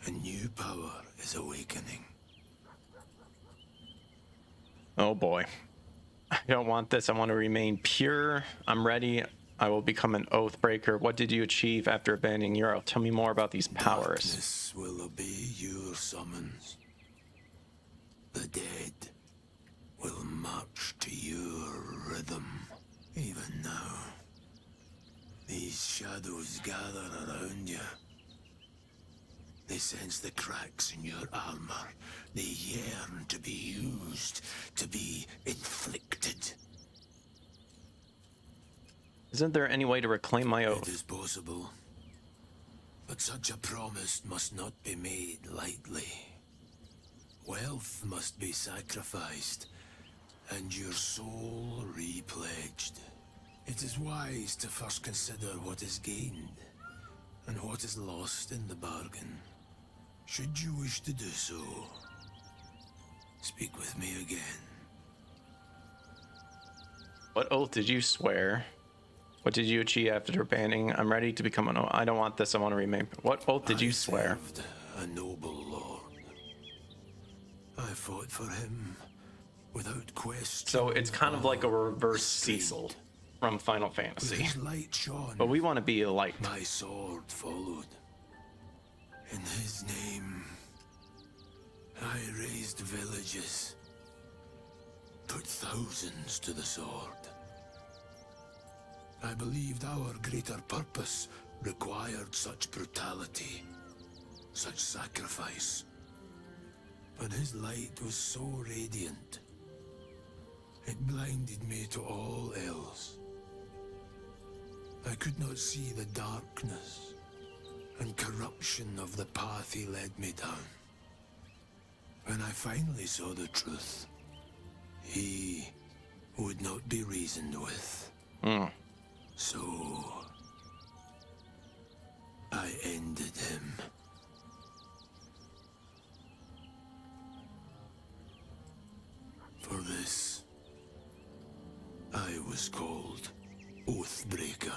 A new power is awakening. Oh boy. I don't want this. I want to remain pure. I'm ready. I will become an Oathbreaker. What did you achieve after abandoning your oath? Tell me more about these powers. Darkness will obey your summons. The dead will march to your rhythm. Even now, these shadows gather around you. They sense the cracks in your armor. They yearn to be used, to be inflicted. Isn't there any way to reclaim my oath? It is possible. But such a promise must not be made lightly. Wealth must be sacrificed, and your soul repledged. It is wise to first consider what is gained, and what is lost in the bargain. Should you wish to do so, speak with me again. What oath did you swear? What did you achieve after abandoning? I'm ready to become an oath. I don't want this. I want to remain. What oath did you swear? Served a noble lord. I fought for him without question. So it's kind of like a reverse Cecil from Final Fantasy. His light shone. But we want to be a light. My sword followed. In his name, I raised villages, put thousands to the sword. I believed our greater purpose required such brutality, such sacrifice. But his light was so radiant, it blinded me to all else. I could not see the darkness and corruption of the path he led me down. When I finally saw the truth, he would not be reasoned with. So I ended him. For this, I was called Oathbreaker.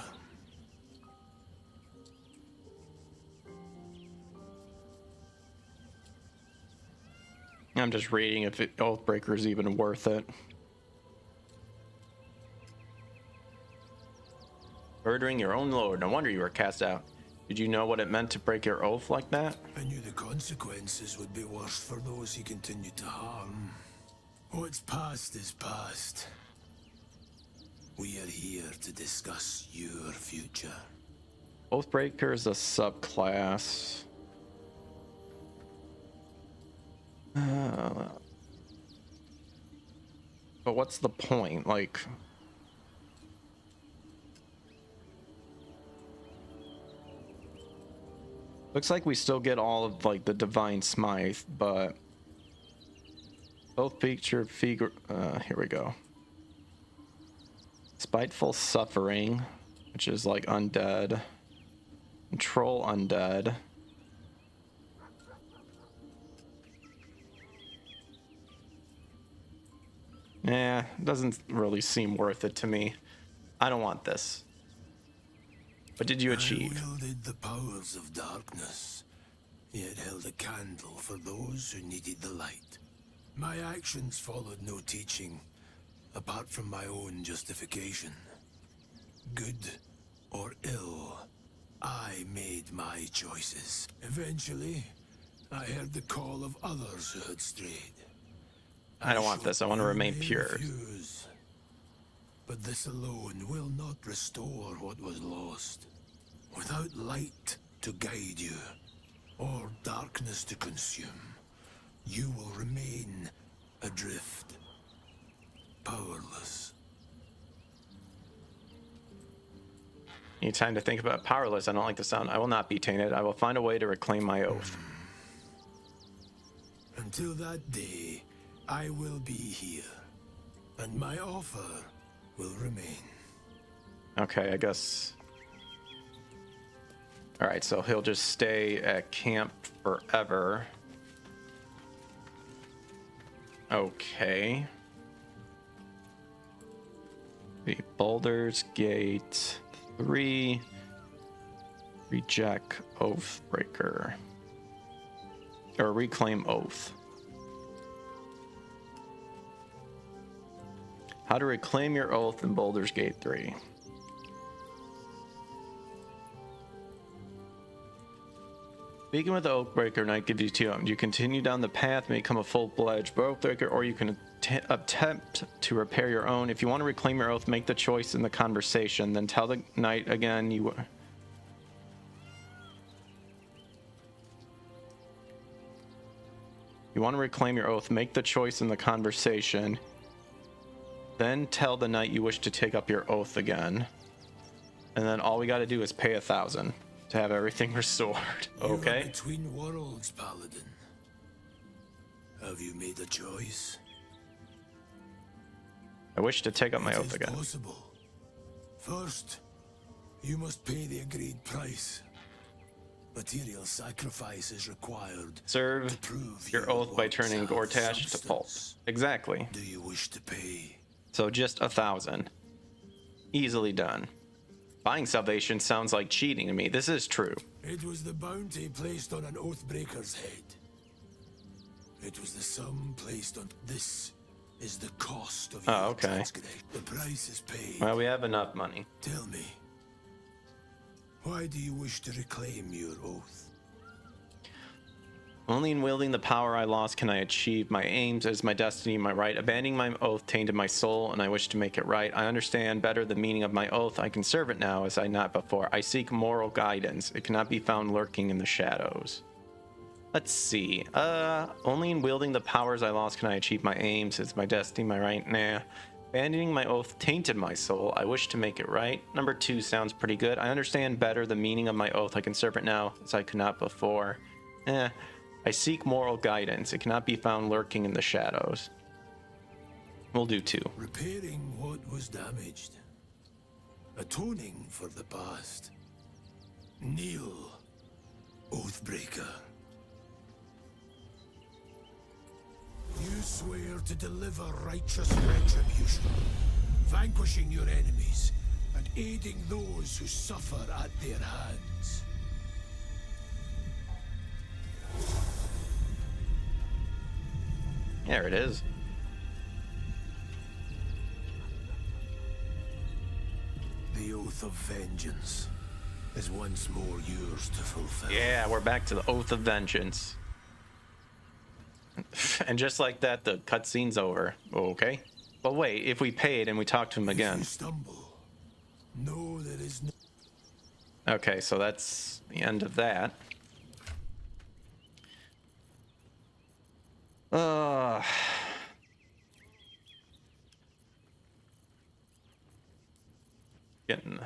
I'm just reading if Oathbreaker is even worth it. Murdering your own lord. No wonder you were cast out. Did you know what it meant to break your oath like that? I knew the consequences would be worse for those he continued to harm. What's past is past. We are here to discuss your future. Oathbreaker is a subclass. But what's the point? Like, looks like we still get all of like the divine smite, but both feature figure. Here we go. Spiteful suffering, which is like undead. Control undead. Yeah, doesn't really seem worth it to me. I don't want this. What did you achieve? I wielded the powers of darkness, yet held a candle for those who needed the light. My actions followed no teaching, apart from my own justification. Good or ill, I made my choices. Eventually, I heard the call of others who had strayed. I don't want this. I want to remain pure. Refuse. But this alone will not restore what was lost. Without light to guide you, or darkness to consume, you will remain adrift, powerless. Need time to think about powerless. I don't like the sound. I will not be tainted. I will find a way to reclaim my oath. Until that day, I will be here, and my offer will remain. Okay, I guess. All right, so he'll just stay at camp forever. Okay. The Baldur's Gate 3. Reject Oathbreaker. Or reclaim oath. How to reclaim your oath in Baldur's Gate 3. Speaking with the Oathbreaker Knight gives you 2 options. You continue down the path, may become a full-fledged Oathbreaker, or you can attempt to repair your own. If you want to reclaim your oath, make the choice in the conversation. Then tell the knight again you want to reclaim your oath, make the choice in the conversation. Then tell the knight you wish to take up your oath again. And then all we got to do is pay 1,000 to have everything restored. Okay. You are between worlds, Paladin. Have you made a choice? I wish to take up my oath again. Possible. First, you must pay the agreed price. Material sacrifice is required. Serve your oath by turning Gortash to pulp. Exactly. Do you wish to pay? So just 1,000. Easily done. Buying salvation sounds like cheating to me. This is true. It was the bounty placed on an Oathbreaker's head. It was the sum placed on... This is the cost of your transgression. The price is paid. Well, we have enough money. Tell me, why do you wish to reclaim your oath? Only in wielding the power I lost can I achieve my aims as my destiny, my right. Abandoning my oath tainted my soul, and I wish to make it right. I understand better the meaning of my oath. I can serve it now as I not before. I seek moral guidance. It cannot be found lurking in the shadows. Let's see. Only in wielding the powers I lost can I achieve my aims as my destiny, my right. Nah. Abandoning my oath tainted my soul. I wish to make it right. Number 2 sounds pretty good. I understand better the meaning of my oath. I can serve it now as I could not before. I seek moral guidance. It cannot be found lurking in the shadows. We'll do 2. Repairing what was damaged. Atoning for the past. Kneel, Oathbreaker. You swear to deliver righteous retribution, vanquishing your enemies and aiding those who suffer at their hands. There it is. The oath of vengeance is once more yours to fulfill. Yeah, we're back to the Oath of Vengeance. And just like that, the cutscene's over. Okay. But wait, if we paid and we talked to him again. If you stumble, know there is no... Okay, so that's the end of that. Getting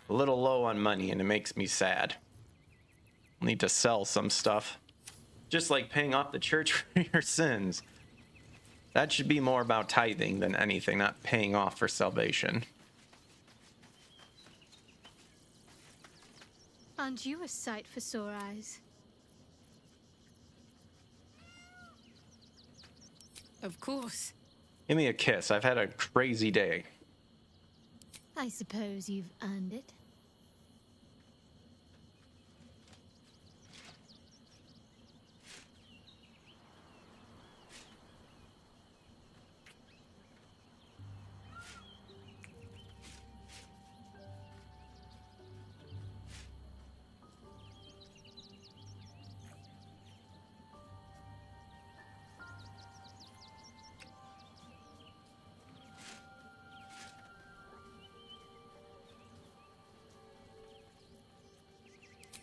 a little low on money and it makes me sad. Need to sell some stuff. Just like paying off the church for your sins. That should be more about tithing than anything, not paying off for salvation. Aren't you a sight for sore eyes? Of course. Give me a kiss. I've had a crazy day. I suppose you've earned it.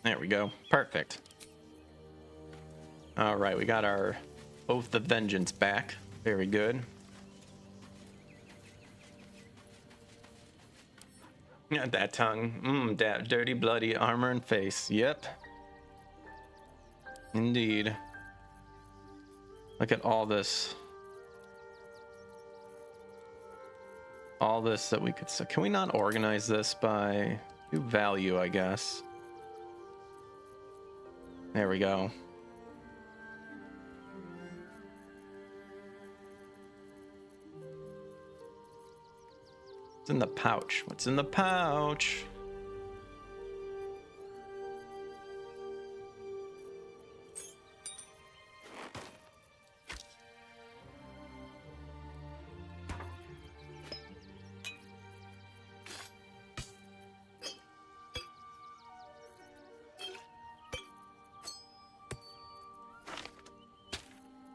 There we go. Perfect. All right, we got our Oath of Vengeance back. Very good. Yeah, that tongue. That dirty, bloody armor and face. Yep. Indeed. Look at all this. All this that we could... So can we not organize this by... do value, I guess. There we go. What's in the pouch? What's in the pouch?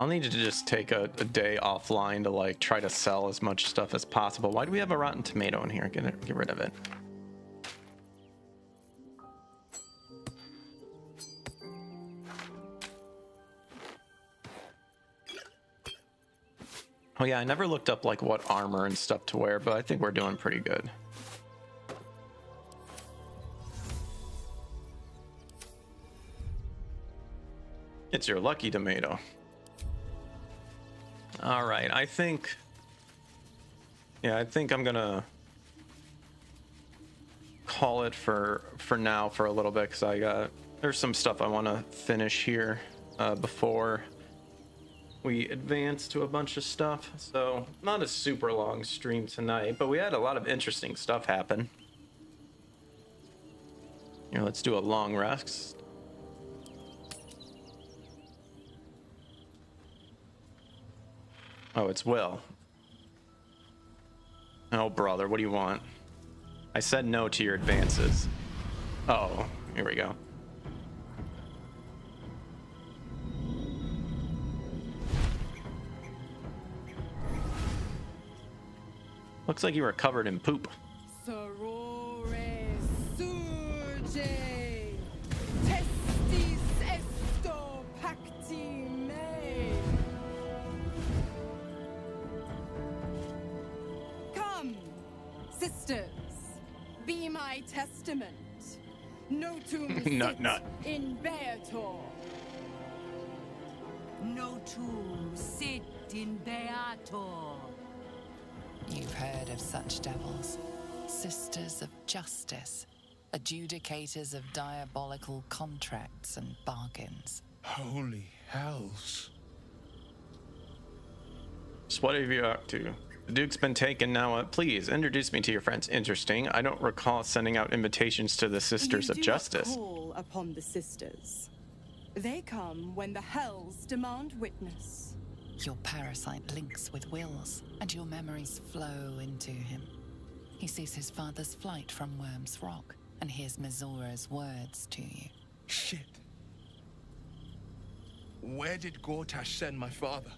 I'll need to just take a day offline to like try to sell as much stuff as possible. Why do we have a rotten tomato in here? Get rid of it. Oh yeah, I never looked up like what armor and stuff to wear, but I think we're doing pretty good. It's your lucky tomato. All right, I think I'm gonna call it for now for a little bit, because there's some stuff I want to finish here before we advance to a bunch of stuff. So not a super long stream tonight, but we had a lot of interesting stuff happen. Here, let's do a long rest. Oh, it's Will. Oh, brother, what do you want? I said no to your advances. Uh-oh, here we go. Looks like you were covered in poop. Sisters, be my testament. Notum nut. In Beator. Notum sit in Beator. You've heard of such devils. Sisters of justice. Adjudicators of diabolical contracts and bargains. Holy hells. So what have you up to? The Duke's been taken now. Please introduce me to your friends. Interesting. I don't recall sending out invitations to the Sisters of Justice. You do not call upon the sisters. They come when the hells demand witness. Your parasite links with Will's, and your memories flow into him. He sees his father's flight from Worm's Rock, and hears Mizora's words to you. Shit. Where did Gortash send my father?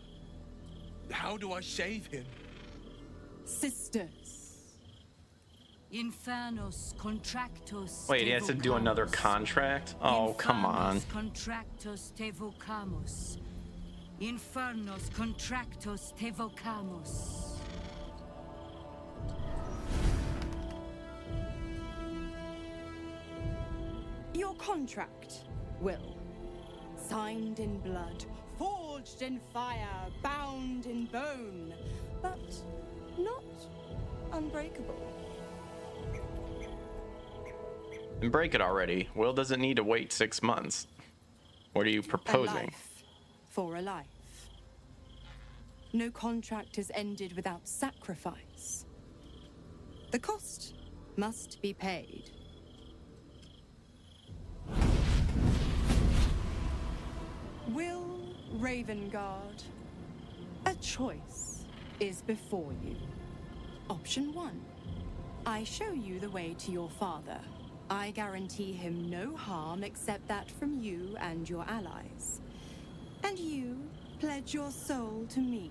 How do I save him? Sisters. Infernos contractos. Wait, he has to do another contract? Oh, come on. Contractos te vocamos. Infernos contractos te vocamos. Your contract, Will. Signed in blood, forged in fire, bound in bone, but not unbreakable. And break it already. Will doesn't need to wait 6 months. What are you proposing? A life for a life. No contract is ended without sacrifice. The cost must be paid. Will Ravengard, a choice is before you. Option 1. I show you the way to your father. I guarantee him no harm except that from you and your allies. And you pledge your soul to me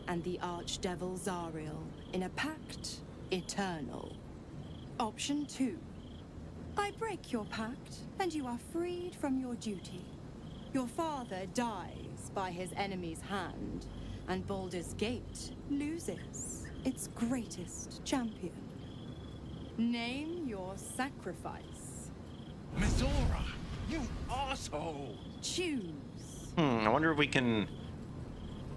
and the Archdevil Zariel in a pact eternal. Option 2. I break your pact, and you are freed from your duty. Your father dies by his enemy's hand, and Baldur's Gate loses its greatest champion. Name your sacrifice. Mizora, you asshole! Choose. I wonder if we can...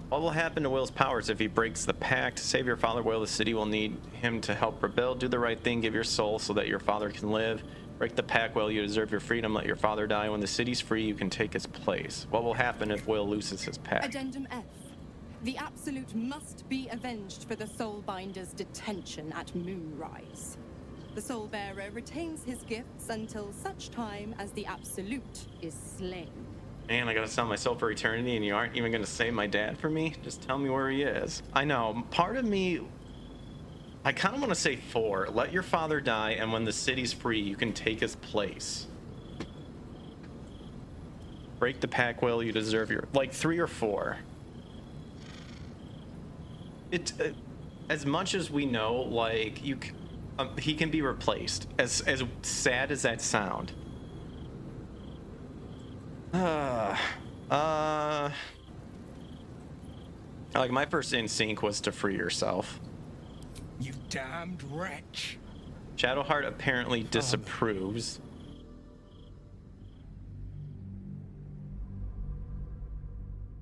What will happen to Will's powers if he breaks the pact? Save your father, Will. The city will need him to help rebuild. Do the right thing. Give your soul so that your father can live. Break the pact, Will. You deserve your freedom. Let your father die. When the city's free, you can take his place. What will happen if Will loses his pact? Addendum F. The Absolute must be avenged for the Soulbinder's detention at Moonrise. The Soulbearer retains his gifts until such time as the Absolute is slain. Man, I gotta sell myself for eternity, and you aren't even gonna save my dad for me? Just tell me where he is. I know, part of me... I kind of want to say 4. Let your father die, and when the city's free, you can take his place. Break the pact, Will. You deserve your... Like, 3 or 4. It... as much as we know, like, you... he can be replaced. As sad as that sound. Like, my first instinct was to free yourself. You damned wretch. Shadowheart apparently disapproves.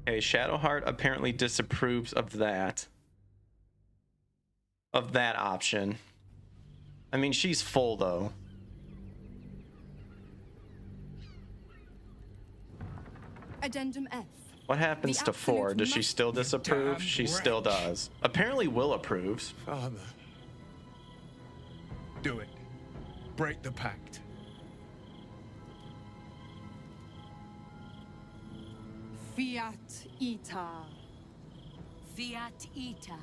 Okay, Shadowheart apparently disapproves of that. Of that option. I mean, she's full, though. Addendum F. What happens to 4? Does she still disapprove? She still does. Apparently Will approves. Father. Do it. Break the pact. Fiat Ita. Fiat Ita.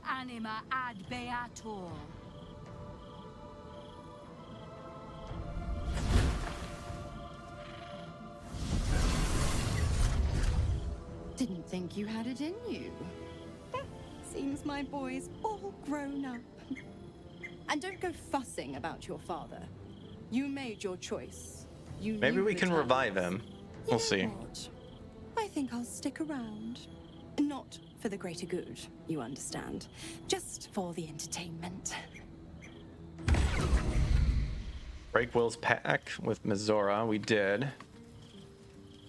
Anima ad beator. Didn't think you had it in you. Seems my boy's all grown up. And don't go fussing about your father. You made your choice. Maybe we can revive him. We'll see. What? I think I'll stick around. Not for the greater good, you understand. Just for the entertainment. Break Will's pact with Mizora. We did.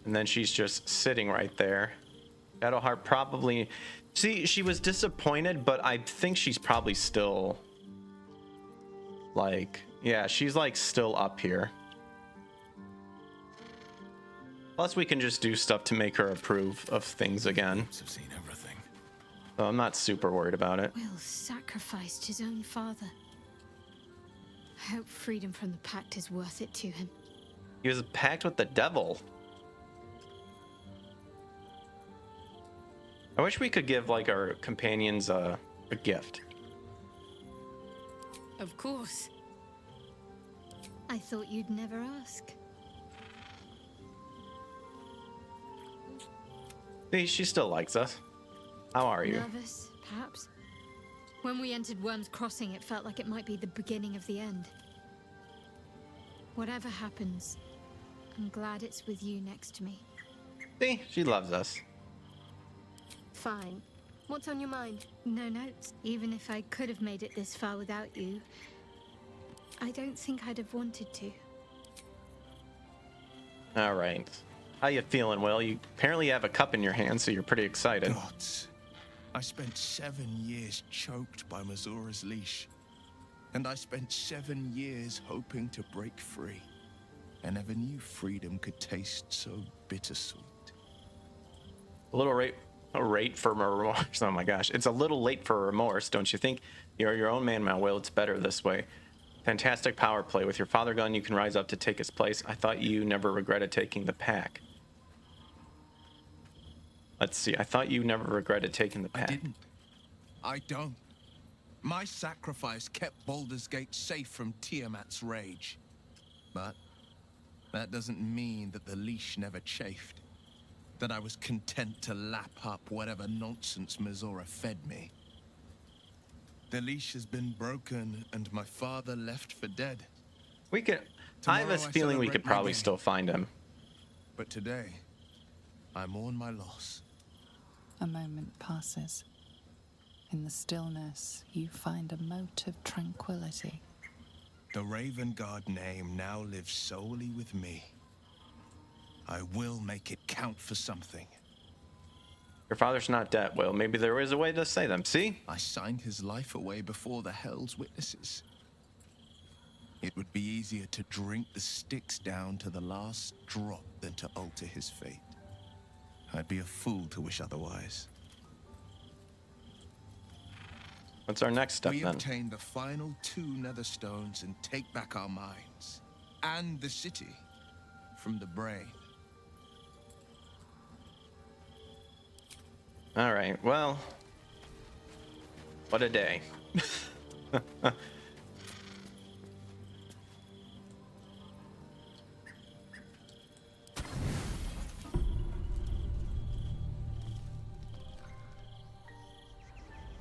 And then she's just sitting right there. Shadowheart probably... See, she was disappointed, but I think she's probably still... Like... Yeah, she's like still up here. Plus, we can just do stuff to make her approve of things again. I've seen everything. So I'm not super worried about it. Will sacrificed his own father. I hope freedom from the pact is worth it to him. He was packed with the devil. I wish we could give, like, our companions a gift. Of course. I thought you'd never ask. See, she still likes us. How are you? Nervous, perhaps? When we entered Worm's Crossing, it felt like it might be the beginning of the end. Whatever happens, I'm glad it's with you next to me. See, she loves us. Fine. What's on your mind? No notes. Even if I could have made it this far without you, I don't think I'd have wanted to. All right. How you feeling, Will? You apparently have a cup in your hand, so you're pretty excited. Gods. I spent 7 years choked by Mizora's leash. And I spent 7 years hoping to break free. I never knew freedom could taste so bittersweet. A little rate for remorse. Oh my gosh. It's a little late for remorse, don't you think? You're your own man, my Will. It's better this way. Fantastic power play. With your father gone, you can rise up to take his place. I thought you never regretted taking the pack. Let's see. I thought you never regretted taking the pack. I didn't. I don't. My sacrifice kept Baldur's Gate safe from Tiamat's rage. But that doesn't mean that the leash never chafed. That I was content to lap up whatever nonsense Mizora fed me. The leash has been broken and my father left for dead. We could. I have a Tomorrow I feeling we celebrate could my probably gain. still find him. But today, I mourn my loss. A moment passes. In the stillness, you find a mote of tranquility. The Raven Guard name now lives solely with me. I will make it count for something. Your father's not dead, Will. Maybe there is a way to say them. See? I signed his life away before the Hell's witnesses. It would be easier to drink the sticks down to the last drop than to alter his fate. I'd be a fool to wish otherwise. What's our next step We then? obtain the final 2 nether stones and take back our minds and the city from the brain. All right. Well, what a day.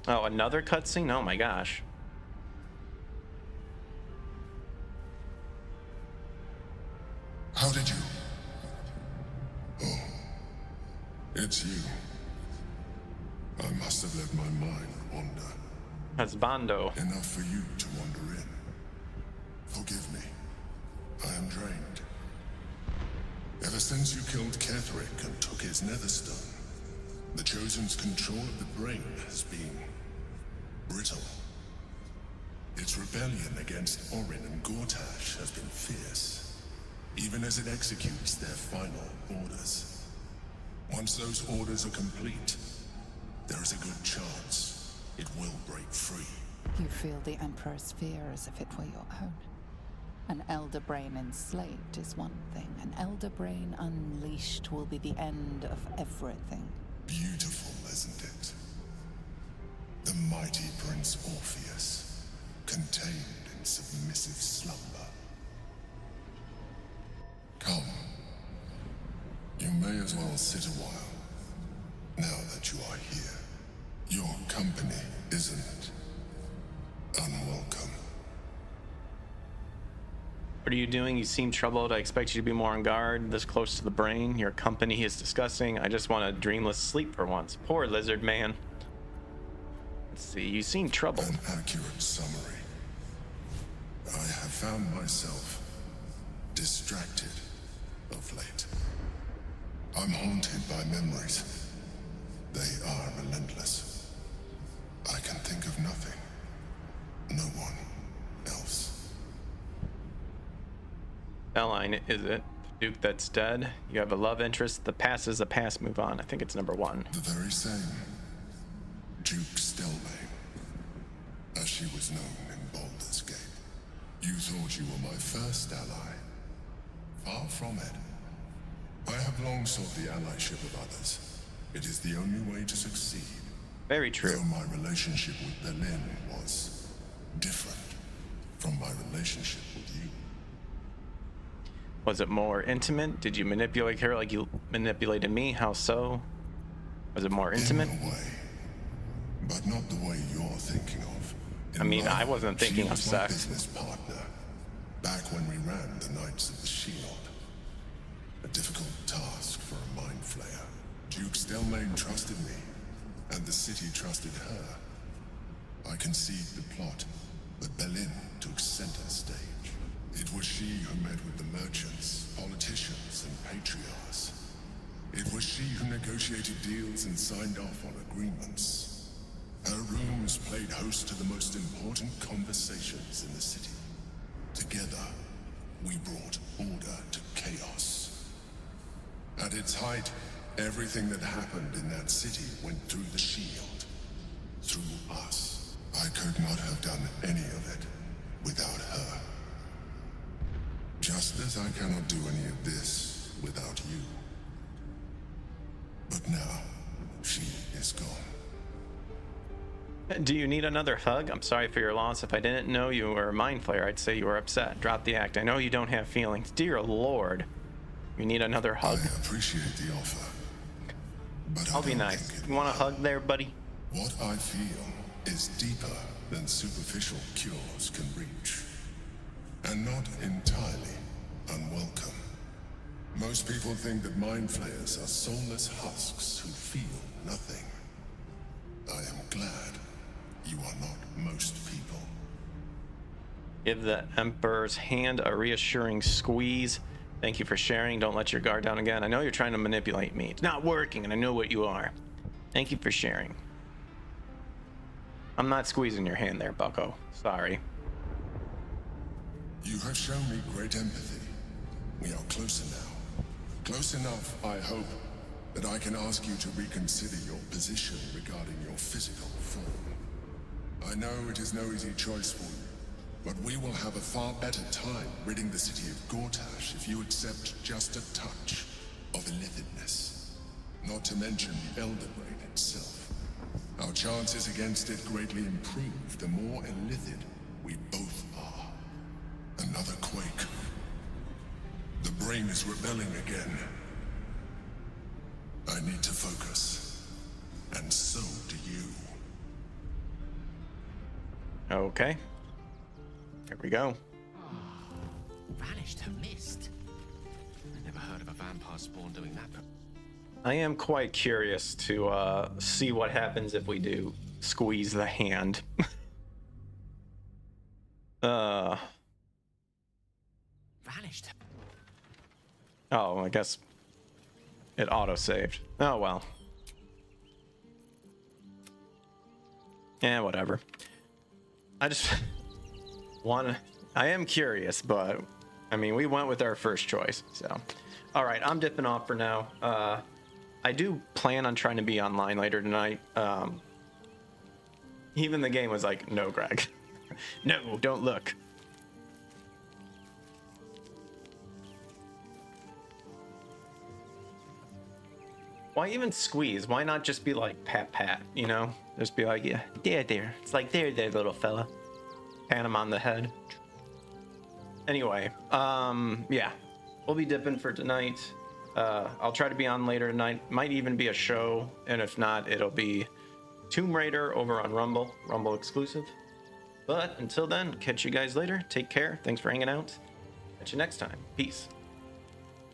Oh, another cutscene? Oh my gosh. How did you? Oh, it's you. I must have let my mind wander. That's Bondo. Enough for you to wander in. Forgive me. I am drained. Ever since you killed Ketherick and took his netherstone, the Chosen's control of the brain has been brittle. Its rebellion against Orin and Gortash has been fierce, even as it executes their final orders. Once those orders are complete, there is a good chance it will break free. You feel the Emperor's fear as if it were your own. An elder brain enslaved is one thing. An elder brain unleashed will be the end of everything. Beautiful, isn't it? The mighty Prince Orpheus, contained in submissive slumber. Come. You may as well sit a while, now that you are here. Your company isn't unwelcome. What are you doing? You seem troubled. I expect you to be more on guard. This close to the brain. Your company is disgusting. I just want a dreamless sleep for once. Poor lizard man. Let's see. You seem troubled. An accurate summary. I have found myself distracted of late. I'm haunted by memories. They are relentless. I can think of nothing. No one else. Belline, is it? The Duke that's dead. You have a love interest. The past is the past. Move on. I think it's number 1. The very same. Duke Stelmane, as she was known in Baldur's Gate. You thought you were my first ally. Far from it. I have long sought the allyship of others. It is the only way to succeed. Very true. Though my relationship with Berlin was different from my relationship with you. Was it more intimate? Did you manipulate her like you manipulated me? How so? Was it more intimate? In a way, but not the way you're thinking of. I mean, I wasn't thinking of she was my sex. business partner, back when we ran the Knights of the Shield. A difficult task for a mind flayer. Duke Stelmane trusted me, and the city trusted her. I conceived the plot, but Berlin took center stage. It was she who met with the merchants, politicians, and patriarchs. It was she who negotiated deals and signed off on agreements. Her rooms played host to the most important conversations in the city. Together, we brought order to chaos. At its height, everything that happened in that city went through the shield. Through us. I could not have done any of it without her. Just as I cannot do any of this without you. But now, she is gone. Do you need another hug? I'm sorry for your loss. If I didn't know you were a mind flayer, I'd say you were upset. Drop the act. I know you don't have feelings. Dear Lord. You need another hug? I appreciate the offer. But I'll be nice. You want a hug there, buddy? What I feel is deeper than superficial cures can reach. and not entirely unwelcome. Most people think that mind flayers are soulless husks who feel nothing. I am glad you are not most people. Give the Emperor's hand a reassuring squeeze. Thank you for sharing. Don't let your guard down again. I know you're trying to manipulate me. It's not working, and I know what you are. Thank you for sharing. I'm not squeezing your hand there, bucko. Sorry. You have shown me great empathy. We are closer now. Close enough, I hope, that I can ask you to reconsider your position regarding your physical form. I know it is no easy choice for you, but we will have a far better time ridding the city of Gortash if you accept just a touch of illithidness. Not to mention the Elder Brain itself. Our chances against it greatly improve the more illithid we both are. Another quake. The brain is rebelling again. I need to focus. And so do you. Okay. Here we go. Vanished her mist. I never heard of a vampire spawn doing that. I am quite curious to see what happens if we do squeeze the hand. Vanished. Oh, I guess it auto-saved. Oh, well. Yeah, whatever. I just I am curious, but I mean, we went with our first choice, so. All right, I'm dipping off for now. I do plan on trying to be online later tonight. Even the game was like, no, Greg. No, don't look. Why even squeeze? Why not just be like pat pat, you know? Just be like, yeah, there. It's like there, little fella. Pat him on the head. Anyway, yeah. We'll be dipping for tonight. I'll try to be on later tonight. Might even be a show, and if not, it'll be Tomb Raider over on Rumble exclusive. But until then, catch you guys later. Take care. Thanks for hanging out. Catch you next time. Peace.